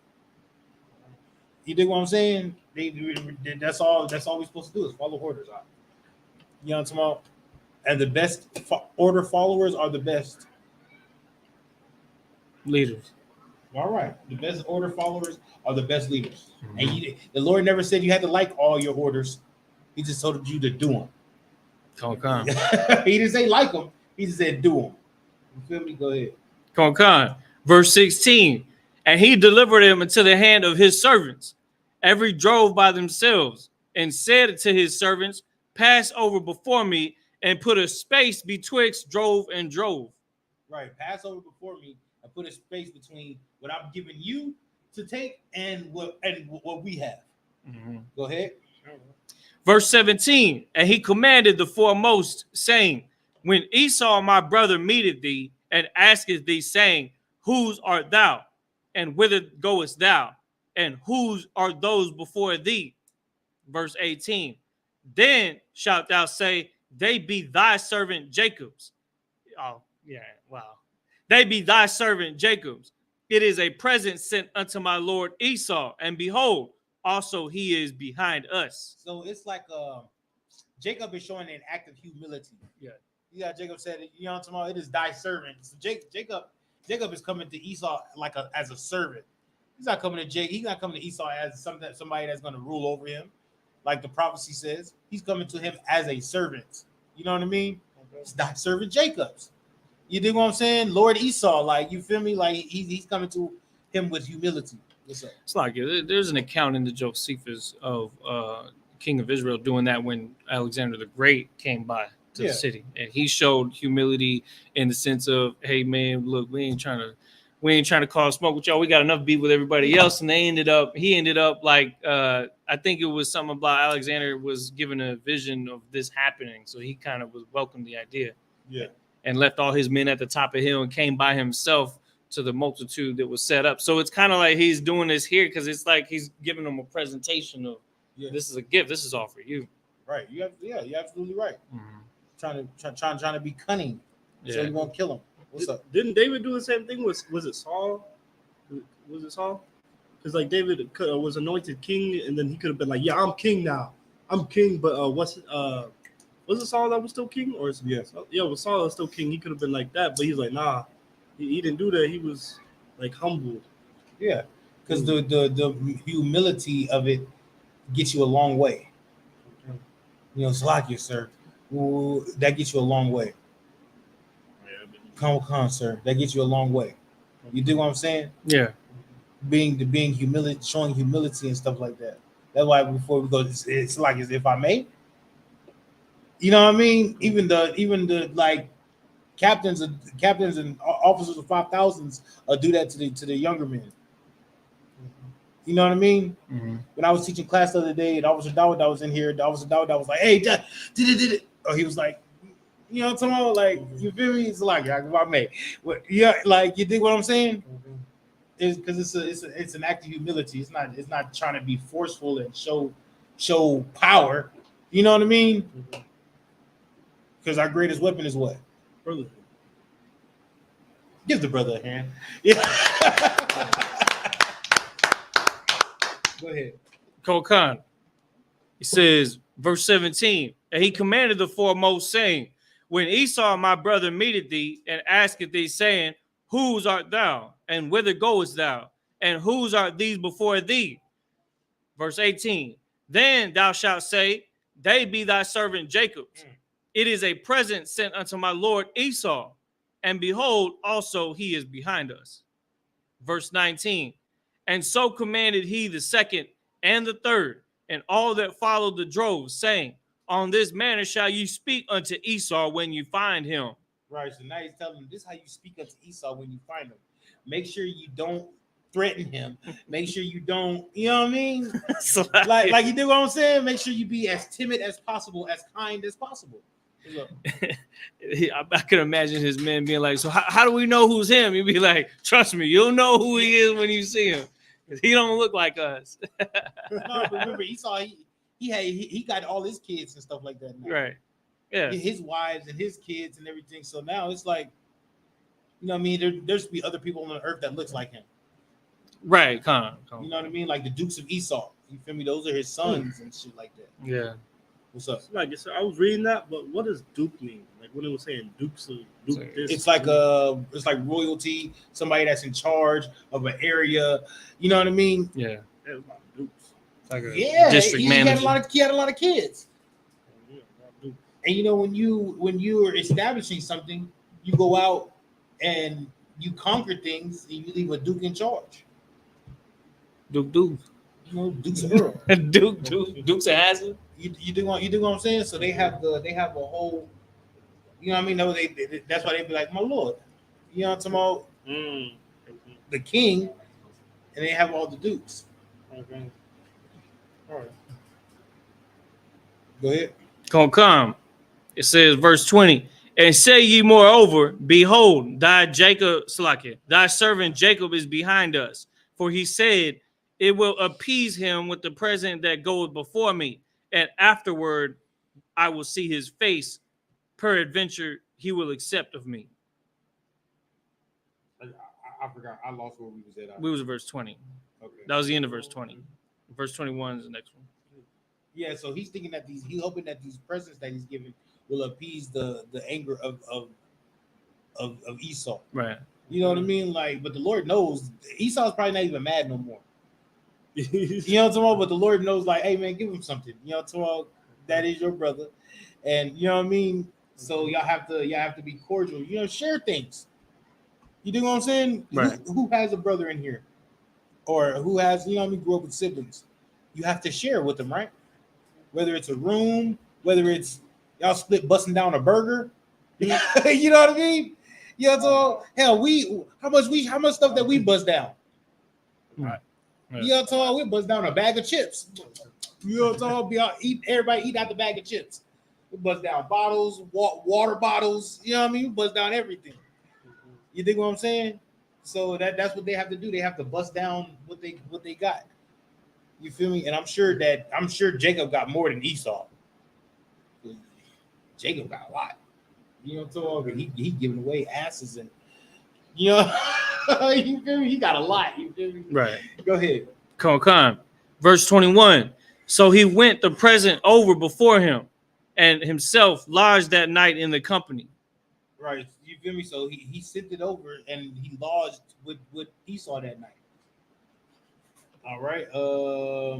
You dig what I'm saying? That's all we're supposed to do is follow orders. You know what I'm talking about? And the best order followers are the best. Leaders. All right. The best order followers are the best leaders. Mm-hmm. And the Lord never said you had to like all your orders. He just told you to do them. Come. He didn't say like them. He just said do them. You feel me? Go ahead. Come. Verse 16, and he delivered him into the hand of his servants. Every drove by themselves and said to his servants, pass over before me and put a space betwixt drove and drove. Right. Pass over before me and put a space between what I'm giving you to take and what we have. Mm-hmm. Go ahead. Verse 17, and he commanded the foremost, saying, when Esau my brother meeteth thee and asketh thee, saying, whose art thou, and whither goest thou, and whose are those before thee? Verse 18, then shalt thou say, they be thy servant Jacob's. Oh, yeah, wow. They be thy servant Jacob's. It is a present sent unto my lord Esau, and behold, also he is behind us. So it's like Jacob is showing an act of humility. Yeah, Jacob said, you know what I'm talking about? It is thy servant. So Jacob is coming to Esau like as a servant. He's not coming to Jacob. He's not coming to Esau as somebody that's going to rule over him, like the prophecy says. He's coming to him as a servant. You know what I mean? It's thy servant Jacob's. You dig what I'm saying? Lord Esau, like, you feel me? Like he's coming to him with humility. What's up? It's like there's an account in the Josephus of King of Israel doing that when Alexander the Great came by to the city, and he showed humility in the sense of, hey man, look, we ain't trying to cause smoke with y'all. We got enough beef with everybody else. And he ended up like I think it was something about Alexander was given a vision of this happening, so he kind of was welcomed the idea. Yeah. And left all his men at the top of the hill and came by himself to the multitude that was set up. So it's kind of like he's doing this here because it's like he's giving them a presentation of this is a gift. This is all for you. Right. You're absolutely right. Trying to be cunning, so Yeah. you won't kill him. What's up? Didn't David do the same thing? Was it Saul? Was it Saul? Because like David was anointed king, and then he could have been like, "Yeah, I'm king now. I'm king." But was it Saul that was still king, or is Yes. Yeah, was Saul still king? He could have been like that, but he's like, nah, he didn't do that. He was like humbled. Yeah, because the humility of it gets you a long way. You know, Salakia, sir. Ooh, that gets you a long way. Come, sir. That gets you a long way. You dig what I'm saying? Yeah. Being humility, showing humility and stuff like that. That's why before we go, it's like as if I may. You know what I mean? Even the like captains and officers of 5,000s do that to the younger men. You know what I mean? When I was teaching class the other day, and Officer Dawud that was in here, the Officer Dawud was like, "Hey, did it?" Or he was like, "You know what I'm talking about? Like, you feel me? It's like if I may, yeah, like you dig what I'm saying? It's because it's an act of humility. It's not trying to be forceful and show power. You know what I mean? Because our greatest weapon is what? Brother. Give the brother a hand. Yeah. Go ahead. Kokan. He says, verse 17, and he commanded the foremost, saying, when Esau, my brother, meeteth thee, and asketh thee, saying, whose art thou, and whither goest thou, and whose art these before thee? Verse 18, then thou shalt say, they be thy servant Jacob's. It is a present sent unto my lord Esau, and behold, also he is behind us. Verse 19, and so commanded he the second and the third, and all that followed the drove, saying, on this manner shall you speak unto Esau when you find him. Right. So now he's telling them this is how you speak unto Esau when you find him. Make sure you don't threaten him. Make sure you don't, you know what I mean? So, like you do what I'm saying? Make sure you be as timid as possible, as kind as possible. I can imagine his men being like, so how do we know who's him? He'd be like, trust me, you'll know who he is when you see him. He don't look like us. No, remember Esau, he got all his kids and stuff like that now. Right. Yeah. His wives and his kids and everything. So now it's like, you know what I mean? There should be other people on the earth that looks like him. Right. Come on. You know what I mean? Like the Dukes of Esau. You feel me? Those are his sons and shit like that. Yeah. What's up? Like I was reading that, but what does Duke mean? Like when it was saying Dukes of Duke, It's like royalty, somebody that's in charge of an area. You know what I mean? Yeah. It's about Dukes. Like a Yeah, district he manager. had a lot of kids. Yeah, about Dukes. And you know, when you are establishing something, you go out and you conquer things, and you leave a Duke in charge. Duke. You know, Dukes of Earl. Dukes of Hazzard. You do what I'm saying? So they have a whole, you know what I mean? No, they that's why they be like, my lord. You know what I'm talking about? The king, and they have all the dukes. Okay. All right. Go ahead. Come. It says, verse 20, and say ye moreover, behold, thy servant Jacob is behind us. For he said, it will appease him with the present that goeth before me, and afterward I will see his face. Peradventure he will accept of me. I forgot. I lost where we was at. We was at verse 20. Okay. That was the end of verse 20. Verse 21 is the next one. Yeah, so he's thinking that he's hoping that these presents that he's giving will appease the anger of Esau. Right. You know what I mean? Like, but the Lord knows Esau's probably not even mad no more. You know what I'm talking about? But the Lord knows, like, hey man, give him something. You know what I'm talking about? That is your brother, and you know what I mean. So y'all have to be cordial. You know, share things. You know what I'm saying? Right. Who has a brother in here, or who has, you know what I mean, grew up with siblings? You have to share with them, right? Whether it's a room, whether it's y'all split busting down a burger, you know what I mean? You know, so hell, how much stuff that we bust down? Right. You know what I'm talking? We bust down a bag of chips. You know what I'm talking? Everybody eat out the bag of chips. We bust down bottles, water bottles. You know what I mean? We bust down everything. You think what I'm saying? So that's what they have to do. They have to bust down what they got. You feel me? And I'm sure Jacob got more than Esau. Jacob got a lot. You know what I'm talking about? He giving away asses and you know you feel me? He got a lot. You feel me? Right. Go ahead. Come on. Verse 21. So he went the present over before him, and himself lodged that night in the company. Right. You feel me? So he sent it over and he lodged with Esau that night. All right. Oh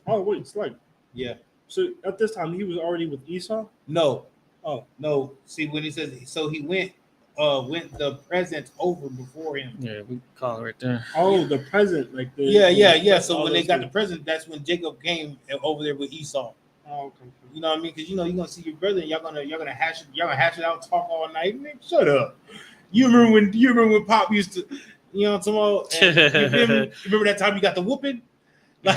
wait, it's like Yeah. so at this time he was already with Esau. No. Oh No. See when he says so he went the present over before him. Yeah, we call it right there. oh, the present like the Yeah. So when they those got the things. present, that's when Jacob came over there with Esau. Oh, okay. You know what I mean? Because you're gonna see your brother and y'all gonna hash it out, talk all night. Man, shut up. You remember when Pop used to, you know what I'm talking about? And you remember that time you got the whooping? You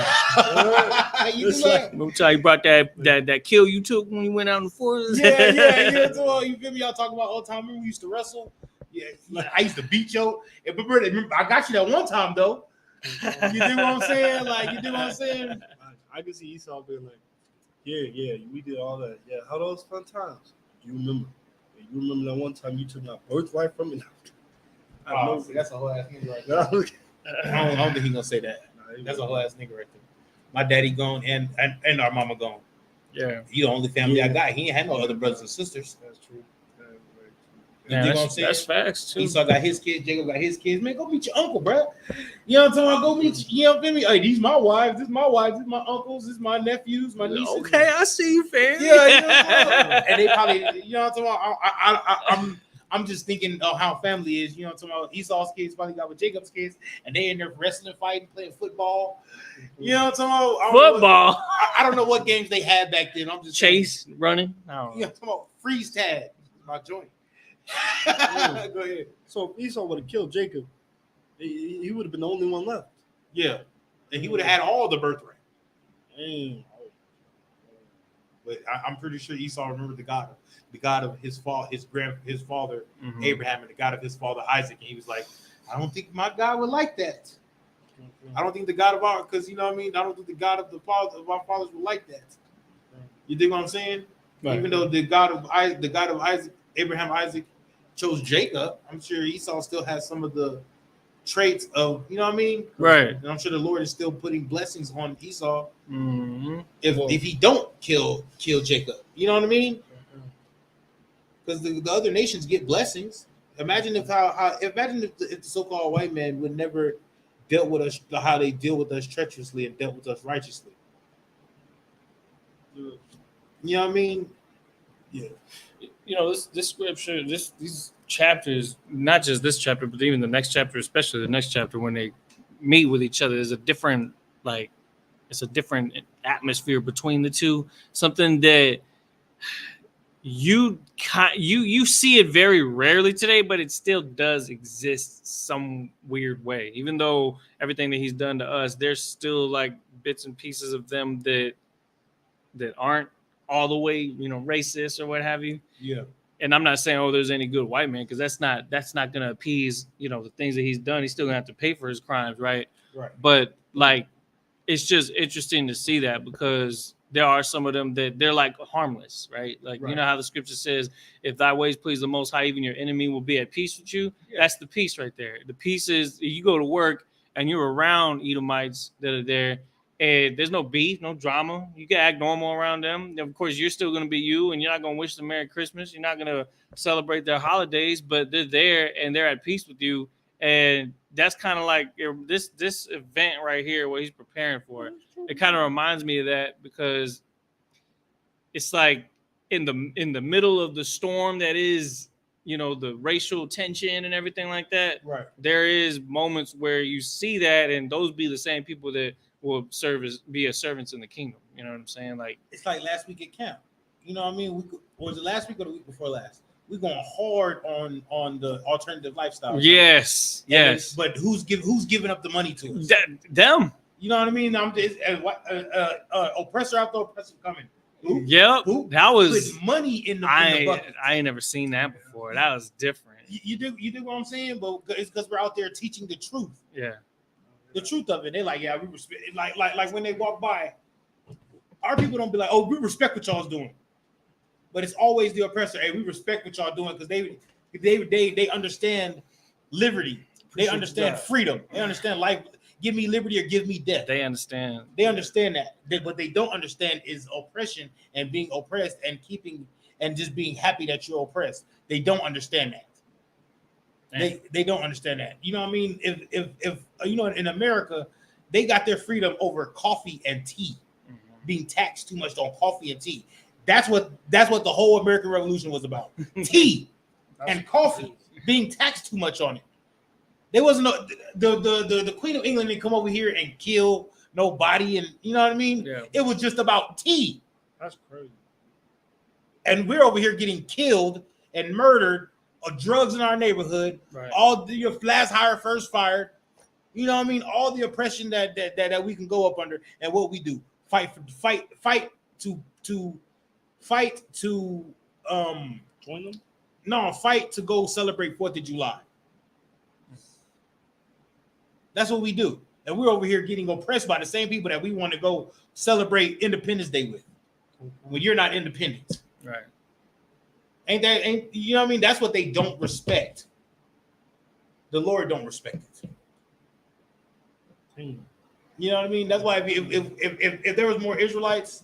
It's know like- that? Remember how you brought that kill you took when you went out in the forest? Yeah. You feel me? Y'all talking about all the time. Remember we used to wrestle? Yeah, I used to beat yo. And remember, I got you that one time though. You dig what I'm saying? Like, you dig what I'm saying? I can see Esau being like, yeah, we did all that. Yeah, how those fun times? You remember? Yeah, you remember that one time you took my birthright from me? I Oh, know. see, that's a whole ass nigga right No, there. I don't think he gonna say that. That's a whole ass nigga right there. My daddy gone and our mama gone. Yeah. He the only family Yeah. I got. He ain't had no other brothers and sisters. That's true. That's very true. You Yeah, dig what I'm saying? that's facts too. Esau got his kids, Jacob got his kids. Man, go meet your uncle, bro. You know what I'm talking about? Go meet you know what I mean? Hey, these my wives, this is my wives, this is my uncles, this is my nephews, my nieces. Okay, I see you, fam. Yeah, you know what I'm saying? And they probably, you know what I'm talking about? I'm just thinking of how family is. You know what I'm talking about? Esau's kids probably got with Jacob's kids, and they in there wrestling, fighting, playing football. You know what I'm talking about? I don't know what- Football, I don't know what games they had back then. I'm just saying. chase, running. I don't Yeah, know. I'm talking about freeze tag. My joint. Go ahead. So if Esau would have killed Jacob, he would have been the only one left. Yeah, and he would have had all the birthright. Dang. But I'm pretty sure Esau remembered the God of his father, his father Mhm. Abraham, and the God of his father Isaac. And he was like, I don't think my God would like that. I don't think the God of our, because you know what I mean. I don't think the God of our fathers would like that. You dig what I'm saying? Right. Even though the God of Isaac, Abraham, Isaac chose Jacob, I'm sure Esau still has some of the traits of, you know what I mean? Right. And I'm sure the Lord is still putting blessings on Esau Mhm. if he don't kill Jacob. You know what I mean? Because the other nations get blessings. Imagine if the so-called white man would never dealt with us how they deal with us treacherously and dealt with us righteously. You know what I mean? Yeah. You know, this scripture, these chapters, not just this chapter, but even the next chapter, especially the next chapter, when they meet with each other, is a different, like, it's a different atmosphere between the two. Something that you see it very rarely today, but it still does exist some weird way. Even though everything that he's done to us, there's still like bits and pieces of them that aren't all the way, you know, racist or what have you. Yeah. And I'm not saying, oh, there's any good white man, because that's not going to appease, you know, the things that he's done. He's still going to have to pay for his crimes, right? Right. But like, it's just interesting to see that, because there are some of them that they're like harmless, right? Like, Right. you know how the scripture says, if thy ways please the Most High, even your enemy will be at peace with you. Yeah. That's the peace right there. The peace is you go to work and you're around Edomites that are there, and there's no beef, no drama. You can act normal around them. Of course, you're still going to be you, and you're not going to wish them Merry Christmas. You're not going to celebrate their holidays, but they're there and they're at peace with you. And that's kind of like this event right here, what he's preparing for. It kind of reminds me of that, because it's like in the middle of the storm that is, you know, the racial tension and everything like that. Right. There is moments where you see that, and those be the same people that will be as servants in the kingdom. You know what I'm saying? Like, It's like last week at camp. You know what I mean? Or was it last week or the week before last? We're going hard on the alternative lifestyle. right? yes, And yes, but who's giving up the money to us? them. You know what I mean? I'm just oppressor after oppressor coming. Who? Yep, Who that was. put money in the bucket? I ain't never seen that before. That was different. you do what I'm saying, but it's because we're out there teaching the truth. Yeah. The truth of it. They're like, yeah, we respect. Like when they walk by, our people don't be like, oh, we respect what y'all's doing, but it's always the oppressor. Hey, we respect what y'all doing because they understand liberty. They understand freedom. They understand life. Give me liberty or give me death. They understand. They understand that. What they don't understand is oppression and being oppressed and keeping and just being happy that you're oppressed. They don't understand that. They don't understand that. You know what I mean? If you know, in America, they got their freedom over coffee and tea, being taxed too much on coffee and tea. That's what the whole American Revolution was about. Tea and coffee being taxed too much on it. There wasn't the Queen of England didn't come over here and kill nobody, and you know what I mean? Yeah. It was just about tea. That's crazy. And we're over here getting killed and murdered, or drugs in our neighborhood. Right. All your last hired, first fired. You know what I mean? All the oppression that we can go up under, and what we do, fight to Join them. No, fight to go celebrate 4th of July. That's what we do. And we're over here getting oppressed by the same people that we want to go celebrate Independence Day with. When you're not independent. Right. Ain't you know what I mean? That's what they don't respect. The Lord don't respect it. You know what I mean? That's why if there was more Israelites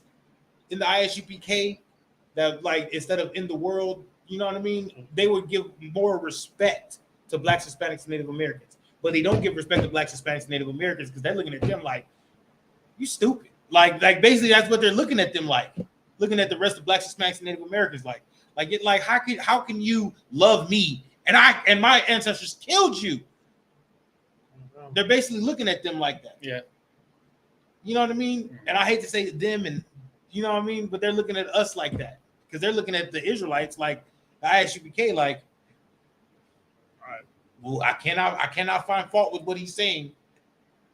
in the ISUPK, that like instead of in the world, you know what I mean? They would give more respect to Blacks, Hispanics, and Native Americans. But they don't give respect to Blacks, Hispanics, and Native Americans because they're looking at them like, you stupid. Like basically that's what they're looking at them like. Looking at the rest of Blacks, Hispanics, and Native Americans like how can you love me and my ancestors killed you? They're basically looking at them like that. Yeah. You know what I mean? And I hate to say them, and you know what I mean, but they're looking at us like that because they're looking at the Israelites like the ISUPK like, all right, well, I cannot find fault with what he's saying.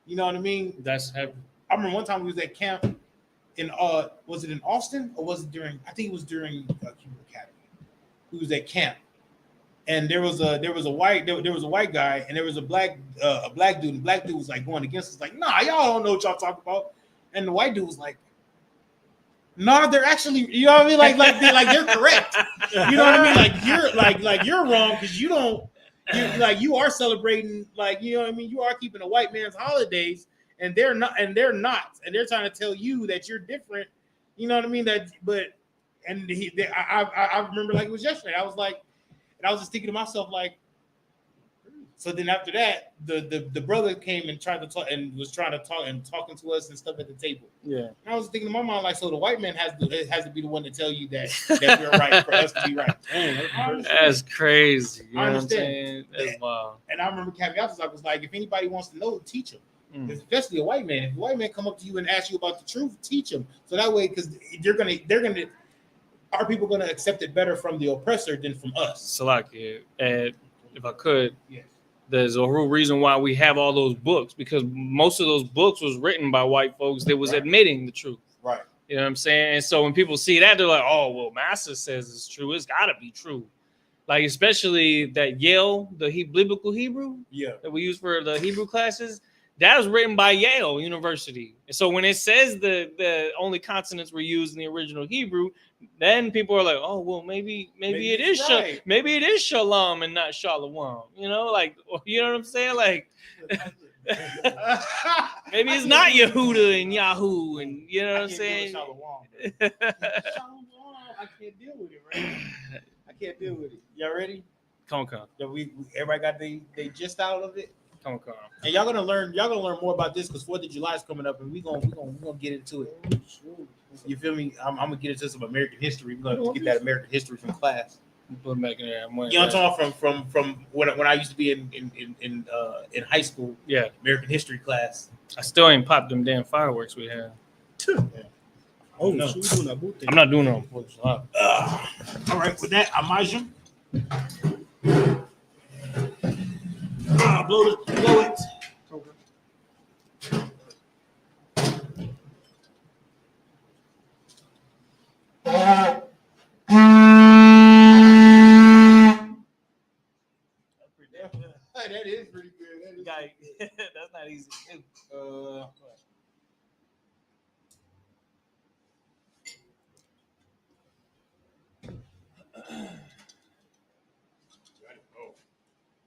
You know what I mean? That's heavy. I remember one time we was at camp in was it in Austin or was it during? I think it was during Cuba Academy. We was at camp, and there was a white guy and there was a black dude. And the black dude was like going against us, like, nah, y'all don't know what y'all talking about. And the white dude was like, nah, they're actually, you know what I mean? Like they're correct. You know what I mean? Like you're wrong because you don't. You are celebrating, like, you know what I mean? You are keeping a white man's holidays. And they're not, and they're trying to tell you that you're different. You know what I mean? I remember like it was yesterday. I was like, and I was just thinking to myself like, so then after that, the brother came and tried to talk and was trying to talk and talking to us and stuff at the table. Yeah. And I was thinking in my mind like, so the white man has to be the one to tell you that we're right for us to be right. That's crazy. You know I what I'm understand. saying? That's wild. And I remember Caviatas was like, if anybody wants to know, teach him. Especially a white man. If a white man come up to you and ask you about the truth, teach him. So that way, because our people gonna accept it better from the oppressor than from us. Salaki, and if I could, Yes. there's a real reason why we have all those books, because most of those books was written by white folks that was admitting the truth. Right. You know what I'm saying? And so when people see that, they're like, oh, well, Master says it's true. It's got to be true. Like, especially that Yale, the biblical Hebrew that we use for the Hebrew classes, that was written by Yale University. And so when it says the only consonants were used in the original Hebrew, then people are like, oh, well, maybe it is right. maybe it is Shalom and not Shalom. You know, like, you know what I'm saying? Like, maybe it's not Yehuda and Yahoo, and you know what I'm saying? I can't deal with it, right? I can't deal with it. Y'all ready? Come on. Everybody got they gist out of it. Come on. And y'all gonna learn more about this because 4th of July is coming up, and we gonna get into it. You feel me? I'm gonna get into some American history. We're gonna get that American history from class. Put them back in there. You know what I'm talking from when I used to be in high school. Yeah, American history class. I still ain't popped them damn fireworks we had. Oh no. no! I'm not doing them. All right, with that, Amajim. Blow it. That is pretty good. That is Guy, pretty good. that's not easy to do.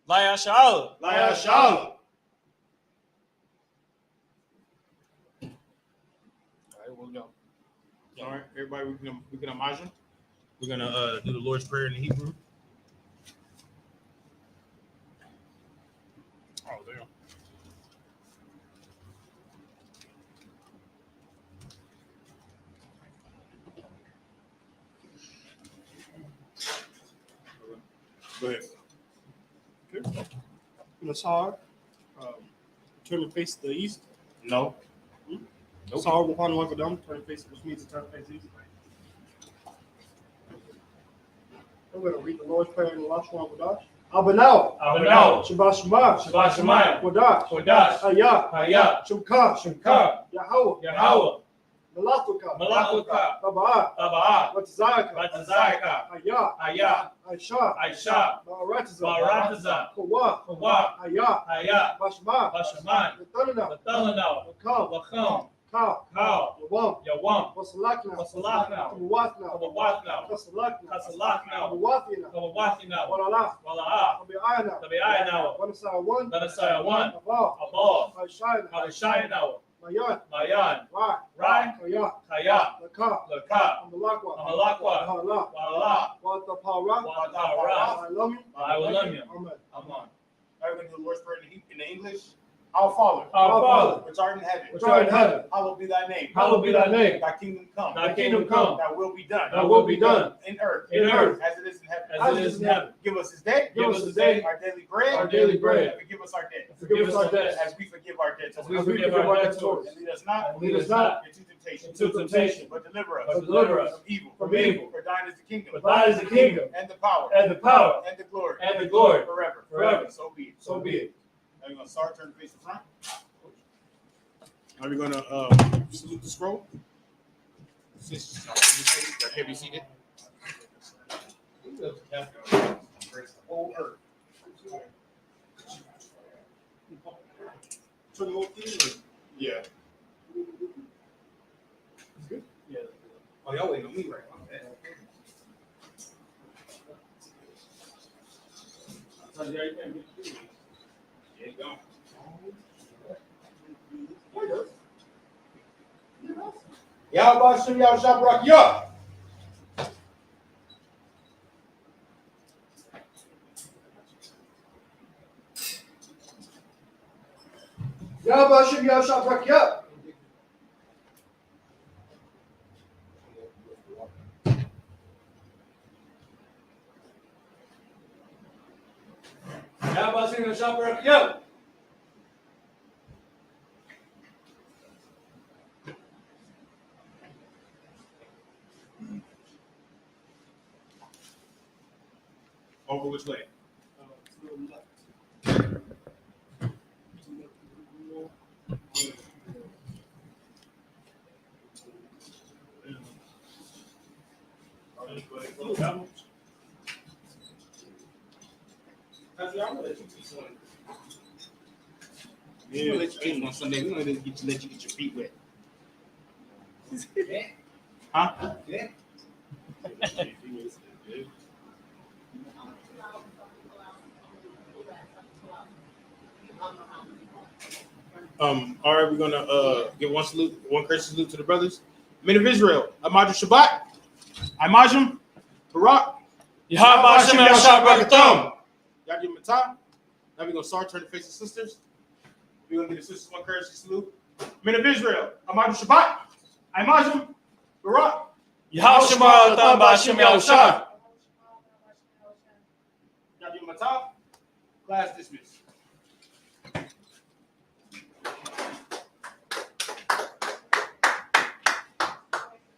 Laya Shaul. Laya Shaul. All right, we'll go. All right, everybody, we can imagine. We're gonna do the Lord's Prayer in the Hebrew. Oh, damn. Go ahead. Nasar, turn to face the east. No. Nasar, Wuhan, Wakadam, turn to face, which means to turn to face east. I'm going to read the Lord's Prayer in the last one. Abanao, Abanao, Shabbat Shema, Shabbat Shemayim, Kodash, Kodash, Hayah, Hayah, Shukah, Shemka, Yahweh, Yahweh, Malatuka, Malakuka, Taba'ah, Taba'ah, Batazaka, Batazaka, Hayah, Hayah, Aisha, Aisha, Ba'arataza, Barataza, Kawa, Kawa, Hayah, Hayah, Bashma, Bashaman, Natanana, Bathalana, Wakam, Wacham, Ka, Kal, Yawam, Yawam, Wasalakna, Wasalakna, Kabuwatna, Kabawatna, Kasalakna, Kasalakna, Kabuwatina, Kawawatina, Walala, Walaa, Tabi'ayna, Tabi'ayna, Wanasawan, Banasayawan, Abba, Abal, Aishayna, Kalishayna, Mayan, Mayan, Rai, Rai, Kaya, Kaya, Laka, Laka, Amalakwa, Amalakwa, Hala, Wala, Watapara, Watapara, Ilami, Iwalamim. Amen. Amen. All right, we're gonna do the Lord's Prayer in the English. Our Father, Our Father, which art in heaven, Which art in heaven, hallowed be thy name. hallowed be thy name. Thy kingdom come. Thy kingdom come. Thy will be done. Thy will be done in earth, in earth as it is in heaven. as it is in heaven. Give us this day. Give us this day our daily bread. our daily bread. And forgive us our debts. Forgive us our debts as we forgive our debtors. as we forgive our debtors. And lead us not And lead us not into temptation. into temptation, But deliver us. but deliver us from evil. from evil. For thine is the kingdom. For thine is the kingdom and the power. and the power and the glory. and the glory Forever. forever. So be it. So be it. Now we're gonna start, turn to face the front. Now we're gonna salute the scroll. Since they're heavy seated. Whole earth. Yeah. It's good? Yeah. Oh, y'all waiting on me right now. There you go. Y'all about to y'all shop rock you up. Yabba Shim Yashab Rakyat. Yabba Shim Yashab Rakyat. Over which way? I'm gonna let you teach one. We're gonna let you teach one Sunday. We're gonna let you get your feet wet. Huh? Yeah. All right, we're gonna give one salute, one courtesy salute to the brothers. Men of Israel, Amadu Shabbat, Imajim, Barak, Yabba Shim Yashab Rakyat. Y'all give them a time. Now we're gonna start, turn to face the sisters. We're gonna give the sisters one courtesy salute. Men of Israel, Amadu Shabbat, Imajim, Barak. Yahshua Tamba Shim Yashab. Y'all give them a time. Class dismissed.